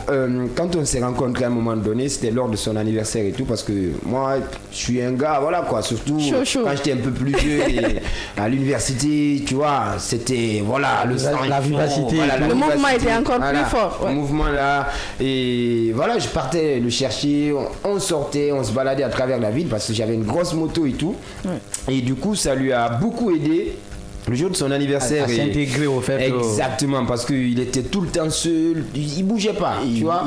quand on s'est rencontrés à un moment donné, c'était lors de son anniversaire et tout, parce que moi, je suis un gars, voilà quoi, surtout chaud. Quand j'étais un peu plus vieux et à l'université, tu vois, c'était, voilà, la vivacité. Voilà, le mouvement était encore plus fort. Le mouvement là, et voilà, je partais le chercher, on sortait, on se baladait à travers la ville, parce que j'avais une grosse moto et tout. Ouais. Et du coup, ça lui a beaucoup aidé. Le jour de son anniversaire, à s'intégrer au fait. Exactement, parce qu'il était tout le temps seul, il bougeait pas, tu vois.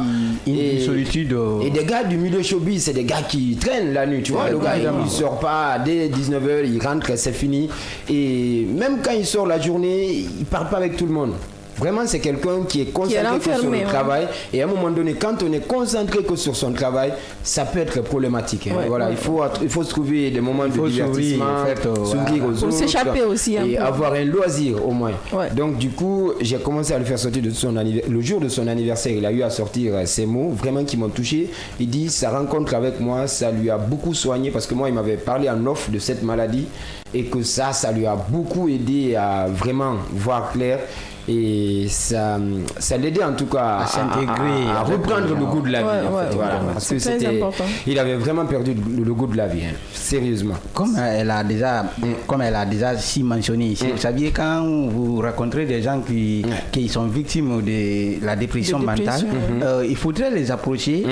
Une solitude. Et des gars du milieu showbiz, c'est des gars qui traînent la nuit, tu vois. Le gars, il sort pas dès 19h, il rentre, c'est fini. Et même quand il sort la journée, il parle pas avec tout le monde. Vraiment, c'est quelqu'un qui est concentré que sur le travail. Et à un moment donné, quand on est concentré que sur son travail, ça peut être problématique. Hein. Voilà, il faut se trouver des moments de divertissement, s'ouvrir aux autres. Pour s'échapper aussi. Et avoir un loisir au moins. Donc du coup, j'ai commencé à le faire sortir de son anniversaire. Le jour de son anniversaire, il a eu à sortir ces mots vraiment qui m'ont touché. Il dit, sa rencontre avec moi, ça lui a beaucoup soigné, parce que moi, il m'avait parlé en off de cette maladie et que ça lui a beaucoup aidé à vraiment voir clair. Et ça l'aidait en tout cas à s'intégrer, à reprendre le goût de la vie. Voilà, parce que il avait vraiment perdu le goût de la vie, hein, sérieusement. Comme elle a déjà si mentionné ici, vous saviez, quand vous rencontrez des gens qui sont victimes de la dépression mentale, il faudrait les approcher.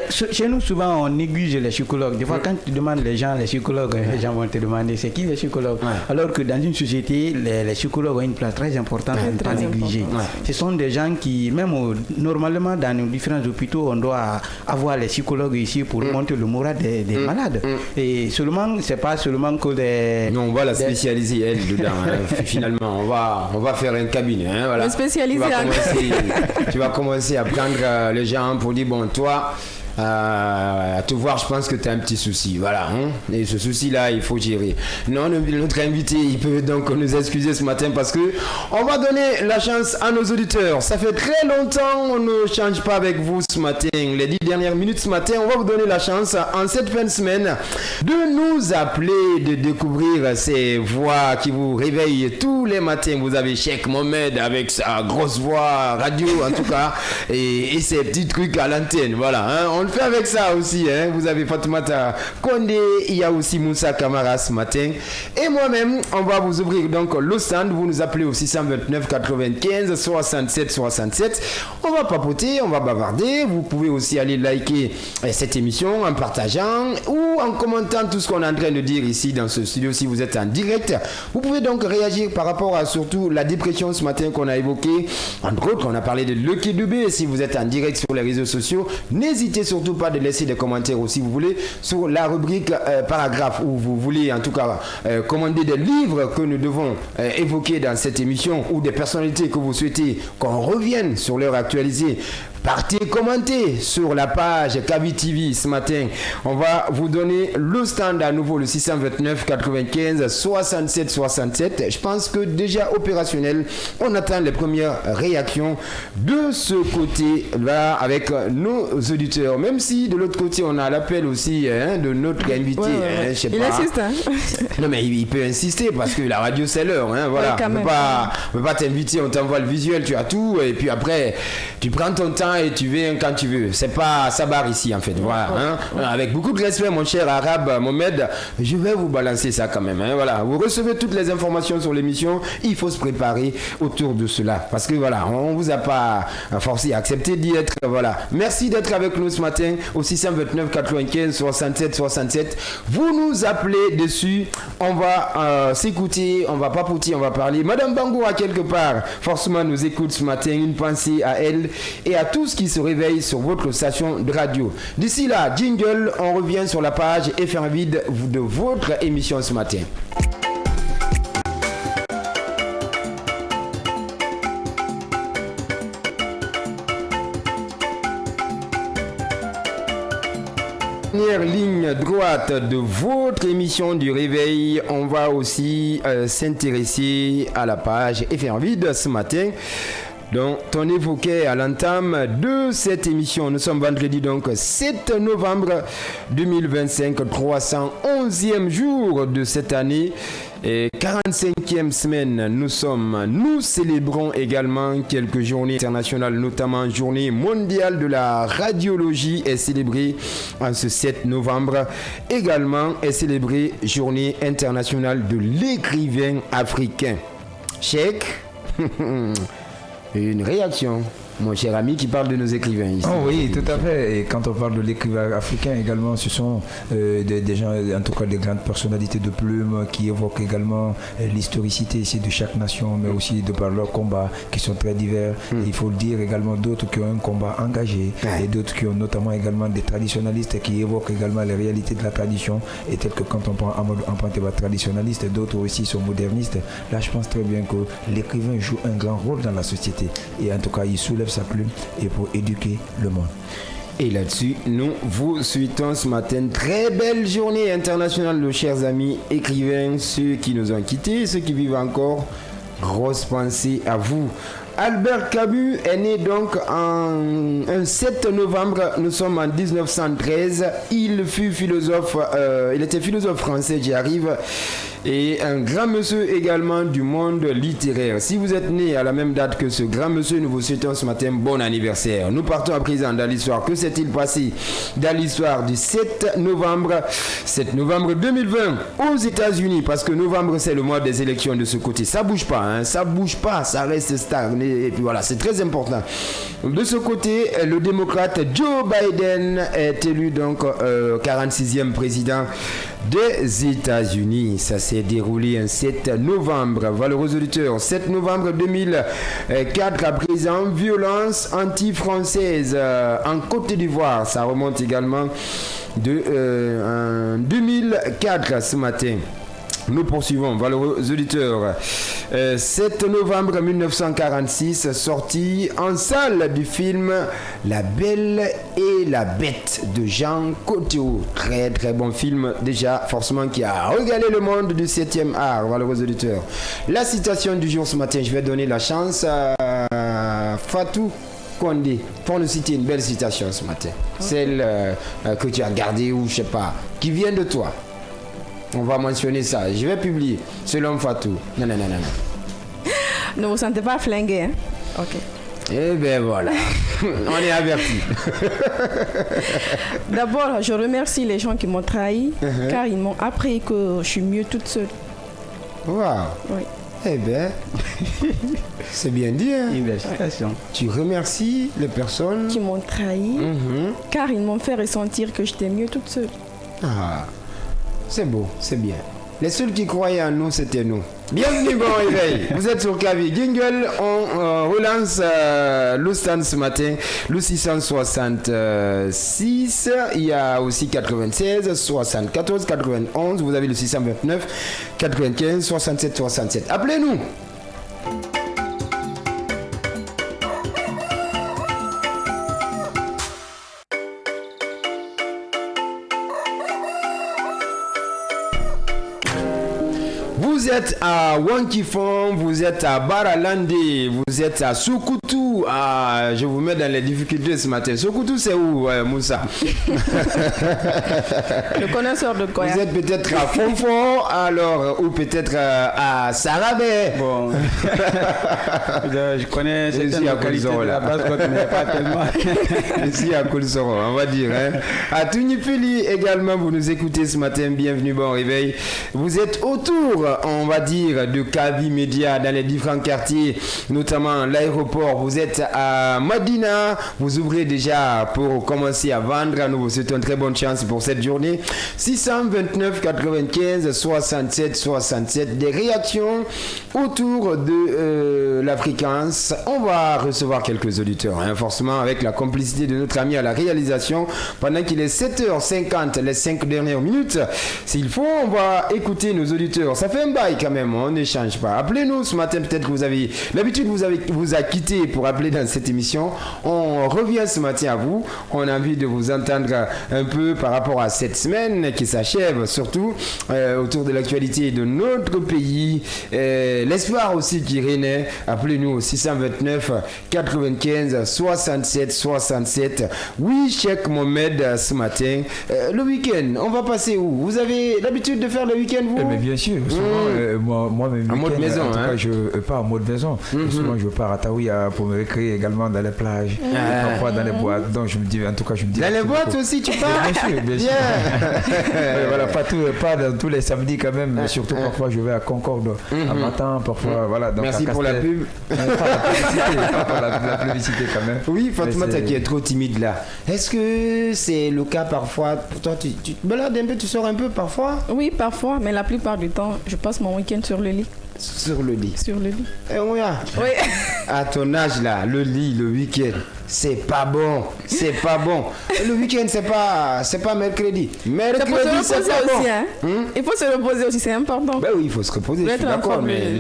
Chez nous, souvent, on néglige les psychologues. Des fois, quand tu demandes les psychologues, les gens vont te demander c'est qui les psychologues. Alors que dans une société, les psychologues ont une place très importante. Négligés. Ce sont des gens qui, même normalement dans nos différents hôpitaux, on doit avoir les psychologues ici pour monter le moral des malades. Et seulement, c'est pas seulement que des... Non, on va la spécialiser elle dedans. Finalement, on va faire un cabinet. Hein, voilà. Le spécialiser. Tu vas commencer à prendre les gens pour dire bon, toi. À te voir, je pense que tu as un petit souci. Voilà. Hein? Et ce souci-là, il faut gérer. Non, notre invité, il peut donc nous excuser ce matin parce que on va donner la chance à nos auditeurs. Ça fait très longtemps, on ne change pas avec vous ce matin. Les 10 dernières minutes ce matin, on va vous donner la chance en cette fin de semaine de nous appeler, de découvrir ces voix qui vous réveillent tous les matins. Vous avez Cheikh Mohamed avec sa grosse voix radio en tout cas et ses petits trucs à l'antenne. Voilà. Hein? On le fait avec ça aussi. Hein? Vous avez Fatoumata Kondé, il y a aussi Moussa Kamara ce matin. Et moi-même, on va vous ouvrir donc le stand. Vous nous appelez au 629 95 67 67. On va papoter, on va bavarder. Vous pouvez aussi aller liker cette émission en partageant ou en commentant tout ce qu'on est en train de dire ici dans ce studio si vous êtes en direct. Vous pouvez donc réagir par rapport à surtout la dépression ce matin qu'on a évoqué. Entre autres, on a parlé de Lucky Dubé. Si vous êtes en direct sur les réseaux sociaux, n'hésitez surtout pas de laisser des commentaires aussi, vous voulez, sur la rubrique paragraphe où vous voulez en tout cas commander des livres que nous devons évoquer dans cette émission ou des personnalités que vous souhaitez qu'on revienne sur leur actualité. Partez commenter sur la page Kavi TV ce matin. On va vous donner le stand à nouveau, le 629 95 67 67. Je pense que déjà opérationnel. On attend les premières réactions de ce côté-là avec nos auditeurs. Même si de l'autre côté, on a l'appel aussi de notre invité. Je sais il pas. insiste. Hein. Non, mais il peut insister parce que la radio, c'est l'heure. Hein, voilà. On ne peut pas t'inviter, on t'envoie le visuel, tu as tout. Et puis après, tu prends ton temps temps et tu viens quand tu veux. C'est pas ça barre ici en fait. Voilà. Hein. Avec beaucoup de respect, mon cher arabe Mohamed, je vais vous balancer ça quand même. Hein. Voilà. Vous recevez toutes les informations sur l'émission. Il faut se préparer autour de cela. Parce que voilà, on vous a pas forcé à accepter d'y être. Voilà. Merci d'être avec nous ce matin au 629 95 67 67. Vous nous appelez dessus. On va s'écouter, on va papoter, on va parler. Madame Bangoura quelque part, forcément nous écoute ce matin. Une pensée à elle et à tous qui se réveillent sur votre station de radio. D'ici là, jingle, on revient sur la page FM vide de votre émission ce matin. Première ligne droite de votre émission du réveil, on va aussi s'intéresser à la page FM vide ce matin. Donc, on évoquait à l'entame de cette émission, nous sommes vendredi donc 7 novembre 2025, 311e jour de cette année et 45e semaine. Nous célébrons également quelques journées internationales, notamment journée mondiale de la radiologie est célébrée en ce 7 novembre. Également est célébrée journée internationale de l'écrivain africain. Cheikh. Une réaction, mon cher ami qui parle de nos écrivains ici. Oh oui, tout à fait. Et quand on parle de l'écrivain africain également, ce sont des gens, en tout cas des grandes personnalités de plume qui évoquent également l'historicité ici de chaque nation, mais aussi de par leurs combats qui sont très divers. Il faut le dire également d'autres qui ont un combat engagé et d'autres qui ont notamment également des traditionalistes qui évoquent également les réalités de la tradition. Et tel que quand on prend Amadou Ampanteba traditionnaliste, d'autres aussi sont modernistes. Là, je pense très bien que l'écrivain joue un grand rôle dans la société. Et en tout cas, il soulève sa plume et pour éduquer le monde. Et là-dessus, nous vous souhaitons ce matin très belle journée internationale, nos chers amis écrivains, ceux qui nous ont quittés, ceux qui vivent encore. Grosse pensée à vous. Albert Camus est né donc un 7 novembre, nous sommes en 1913. Il fut philosophe, il était philosophe français, j'y arrive. Et un grand monsieur également du monde littéraire. Si vous êtes né à la même date que ce grand monsieur, nous vous souhaitons ce matin bon anniversaire. Nous partons à présent dans l'histoire. Que s'est-il passé dans l'histoire du 7 novembre 2020 aux États-Unis? Parce que novembre, c'est le mois des élections de ce côté. Ça bouge pas, hein, ça bouge pas, ça reste stagné. Et puis voilà, c'est très important. De ce côté, le démocrate Joe Biden est élu donc 46e président des États-Unis. Ça s'est déroulé un 7 novembre. Valeureux auditeurs, 7 novembre 2004 à présent, violence anti-française en Côte d'Ivoire. Ça remonte également de 2004 ce matin. Nous poursuivons, valeureux auditeurs. 7 novembre 1946, sortie en salle du film La Belle et la Bête de Jean Cocteau. Très très bon film déjà, forcément qui a régalé le monde du 7e art, valeureux auditeurs. La citation du jour ce matin, je vais donner la chance à Fatou Condé pour nous citer une belle citation ce matin. Celle que tu as gardée ou je sais pas, qui vient de toi. On va mentionner ça. Je vais publier selon Fatou. Non. Ne vous sentez pas flingué, hein? Ok. Eh bien voilà, on est avertis. D'abord, je remercie les gens qui m'ont trahi, car ils m'ont appris que je suis mieux toute seule. Waouh. Oui. Eh bien, c'est bien dit. Hein? Une belle citation. Tu remercies les personnes qui m'ont trahi, car ils m'ont fait ressentir que j'étais mieux toute seule. Ah. C'est beau, c'est bien. Les seuls qui croyaient en nous, c'était nous. Bienvenue, bon réveil. Vous êtes sur Kavi Jingle. On relance l'Oustan ce matin. Le 666. Il y a aussi 96, 74, 91. Vous avez le 629, 95, 67, 67. Appelez-nous. Vous êtes à Wankifon, vous êtes à Baralande, vous êtes à Soukoutou. Ah, je vous mets dans les difficultés ce matin. Soukoutou, c'est où, Moussa? Le connaisseur de quoi? Vous êtes peut-être à Fonfon, alors, ou peut-être à Sarabé. Bon, je connais certaines localités de la Basse-Côte, mais pas tellement. Ici à Koulsoro, on va dire. Hein. À Tunipili également, vous nous écoutez ce matin. Bienvenue, bon réveil. Vous êtes autour, on va dire, de Kavi Média dans les différents quartiers, notamment l'aéroport. Vous êtes à Madina. Vous ouvrez déjà pour commencer à vendre. Nous vous souhaitons une très bonne chance pour cette journée. 629 95 67 67. Des réactions autour de la fréquence. On va recevoir quelques auditeurs, hein, forcément, avec la complicité de notre ami à la réalisation. Pendant qu'il est 7h50, les 5 dernières minutes, s'il faut, on va écouter nos auditeurs. Ça fait un bail quand même, on n'échange pas. Appelez-nous ce matin, peut-être que vous avez l'habitude, vous a quitté pour appeler dans cette émission. On revient ce matin à vous. On a envie de vous entendre un peu par rapport à cette semaine qui s'achève, surtout autour de l'actualité de notre pays. L'espoir aussi qui renaît. Appelez-nous au 629 95 67 67. Oui, Cheikh Mohamed, ce matin. Le week-end, on va passer où? Vous avez l'habitude de faire le week-end, vous? Mais bien sûr. Souvent, moi, mes en mode maison, en tout cas, je pars en mode maison. Souvent, je pars à Taouia pour me récréer également dans les plages, parfois dans les boîtes. Donc, je me dis. Dans les boîtes aussi, tu pars? Bien sûr. Voilà, pas dans tous les samedis quand même, mais surtout parfois je vais à Concorde à matin, parfois voilà. Donc merci pour la pub. La publicité quand même. Oui, Fatoumata qui est trop timide là. Est-ce que c'est le cas parfois pour toi? Tu te balades un peu, tu sors un peu parfois? Oui, parfois, mais la plupart du temps, je passe mon week-end sur le lit. Sur le lit? Sur le lit. Oui. À ton âge là, le lit, le week-end, c'est pas bon. C'est pas bon. Le week-end, c'est pas mercredi. Mercredi, c'est pas bon. Aussi, hein? Il faut se reposer aussi, c'est important. Ben oui, il faut se reposer, je suis d'accord, mais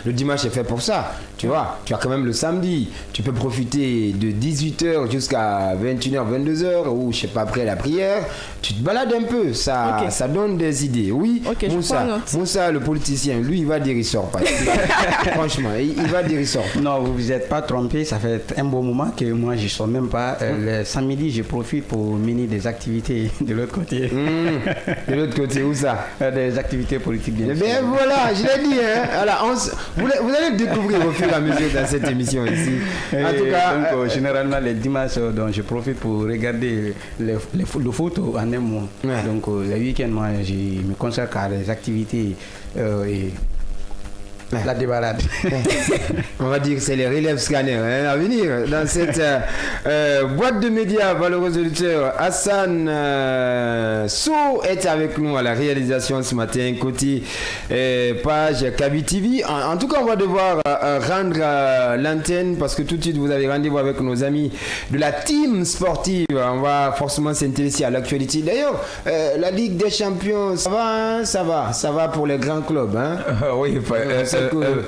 le dimanche est fait pour ça. Tu vois, tu as quand même le samedi. Tu peux profiter de 18h jusqu'à 21h, 22h, ou je sais pas, après la prière. Tu te balades un peu, ça donne des idées. Oui, Moussa, le politicien, lui, il va dire il sort pas. Franchement, il va dire il sort pas. Non, vous vous êtes pas trompé, ça fait un bon moment que moi je sors même pas. Le samedi, je profite pour mener des activités de l'autre côté. De l'autre côté, où ça? Des activités politiques, bien sûr. Ben voilà, je l'ai dit. Hein. Alors, vous allez découvrir au fur et à mesure dans cette émission ici. En tout cas, donc, généralement les dimanches, donc, je profite pour regarder le foot en un mois. Ouais. Donc les week-ends, moi, je me consacre à des activités et la débarade. On va dire que c'est les relèves scanners à venir dans cette boîte de médias. Valeureux auditeurs, Hassan So est avec nous à la réalisation ce matin, côté page Kavi TV. En tout cas, on va devoir rendre l'antenne parce que tout de suite vous avez rendez-vous avec nos amis de la team sportive. On va forcément s'intéresser à l'actualité. D'ailleurs, la Ligue des Champions, ça va, hein? Ça va pour les grands clubs. Hein? Oui,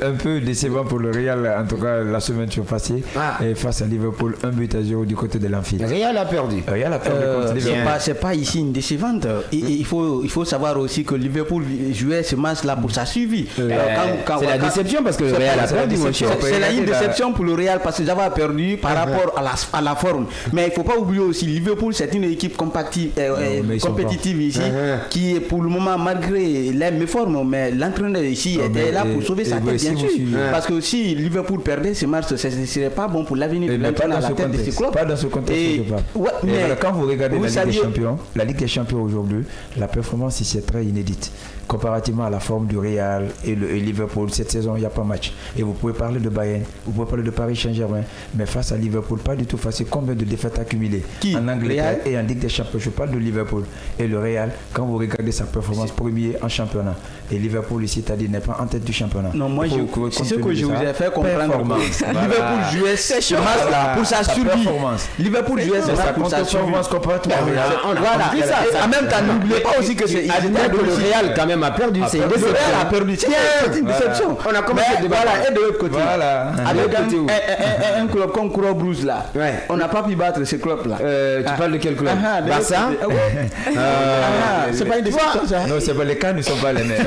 un peu décevant pour le Real, en tout cas la semaine passée, et face à Liverpool, 1-0 du côté de l'Anfield. Real a perdu. Contre Liverpool. C'est pas ici une décevante. Il faut savoir aussi que Liverpool jouait ce match-là pour sa suivi. C'est la déception parce que le Real a perdu. C'est une déception pour le Real parce que j'avais perdu par rapport à la forme. Mais il ne faut pas oublier aussi, Liverpool, c'est une équipe compétitive ici, qui est pour le moment, malgré les méformes, mais l'entraîneur ici était là pour sauver sa tête. Bien sûr, parce que si Liverpool perdait ce match, ce ne serait pas bon pour l'avenir de l'entraîneur à la tête de ce club. Pas dans ce contexte. Mais quand vous regardez la Ligue des Champions aujourd'hui, la performance ici est très inédite. Comparativement à la forme du Real et Liverpool, cette saison, il n'y a pas match. Et vous pouvez parler de Bayern, vous pouvez parler de Paris Saint-Germain, mais face à Liverpool, pas du tout facile. Combien de défaites accumulées en Angleterre et en Ligue des Champions? Je parle de Liverpool. Et le Real, quand vous regardez sa performance premier en championnat, et Liverpool ici, c'est-à-dire n'est pas en tête du championnat. Non, moi, c'est ce que je vous ai fait comprendre. Liverpool jouait ce match-là pour sa survie. Liverpool jouait ce match pour sa survie. En même temps, n'oubliez pas aussi que c'est le Real quand même a perdu. C'est une déception. Le Real a perdu. C'est une déception. On a commencé de voilà, et de l'autre côté. Voilà. Avec un club comme Croix Blues là. On n'a pas pu battre ce club-là. Tu parles de quel club? Barça? C'est pas une déception ça. Non, c'est pas les cas ne sont pas les mêmes.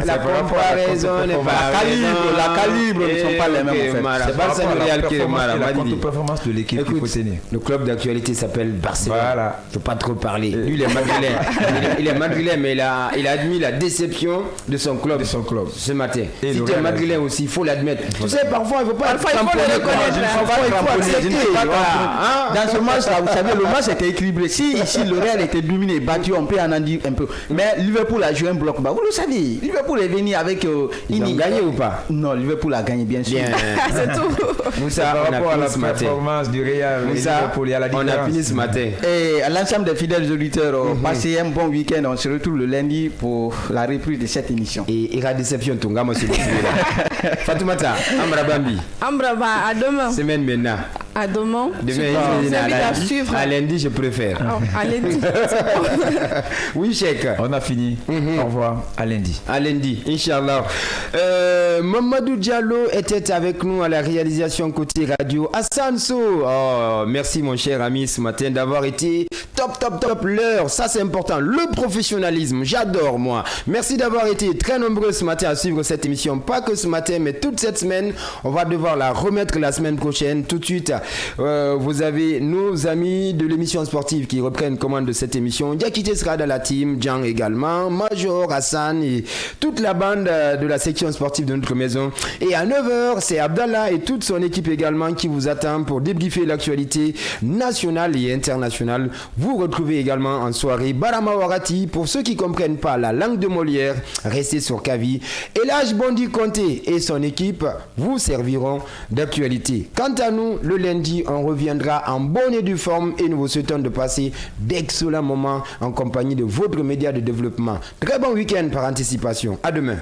La comparaison n'est pas la calibre ne sont pas les mêmes. C'est Barça le Real qui est mal. La contre-performance de l'équipe qu'il faut tenir. Le club d'actualité s'appelle Barcelone. Voilà. Il ne faut pas trop parler. Lui, il est madrilène. Il est madrilène, mais il a admis la déception de son club. Ce matin. Et si tu es madrilène aussi, il faut l'admettre. Tu sais, parfois, il ne faut pas accepter. Dans ce match-là, vous savez, le match était équilibré. Si ici, le Real était dominé, battu, on peut en dire un peu. Mais Liverpool a joué un bloc bas. Vous le savez, Liverpool est venu avec... Ils ont gagné ou pas? Non, Liverpool a gagné, bien sûr. C'est tout. Moussa, par rapport à la performance du Real, Liverpool, il y a la différence. On a fini ce matin. Et à l'ensemble des fidèles auditeurs, passez un bon week-end. On se retrouve le lundi pour la reprise de cette émission. Et il y a déception, ton gars, moi, c'est le Fatoumata, Ambrabambi. Ambraba, à demain. Semaine maintenant. À demain. À lundi, je préfère. À lundi. Oui, Cheikh. On a fini. Au revoir. À lundi. À lundi, Inch'Allah. Mamadou Diallo était avec nous à la réalisation côté radio. Hassan So. Oh, merci mon cher ami ce matin d'avoir été top l'heure. Ça c'est important. Le professionnalisme, j'adore moi. Merci d'avoir été très nombreux ce matin à suivre cette émission. Pas que ce matin, mais toute cette semaine. On va devoir la remettre la semaine prochaine. Tout de suite, vous avez nos amis de l'émission sportive qui reprennent commande de cette émission. Diakité sera dans la team, Jean également, Major, Hassan et toute la bande de la section sportive de notre maison. Et à 9h, c'est Abdallah et toute son équipe également qui vous attend pour débriefer l'actualité nationale et internationale. Vous retrouvez également en soirée Barama Warati. Pour ceux qui ne comprennent pas la langue de Molière, restez sur Kavi. Et là, Bondi Conté et son équipe vous serviront d'actualité. Quant à nous, le lundi, on reviendra en bonne et due forme et nous vous souhaitons de passer d'excellents moments en compagnie de votre média de développement. Très bon week-end par anticipation. À demain.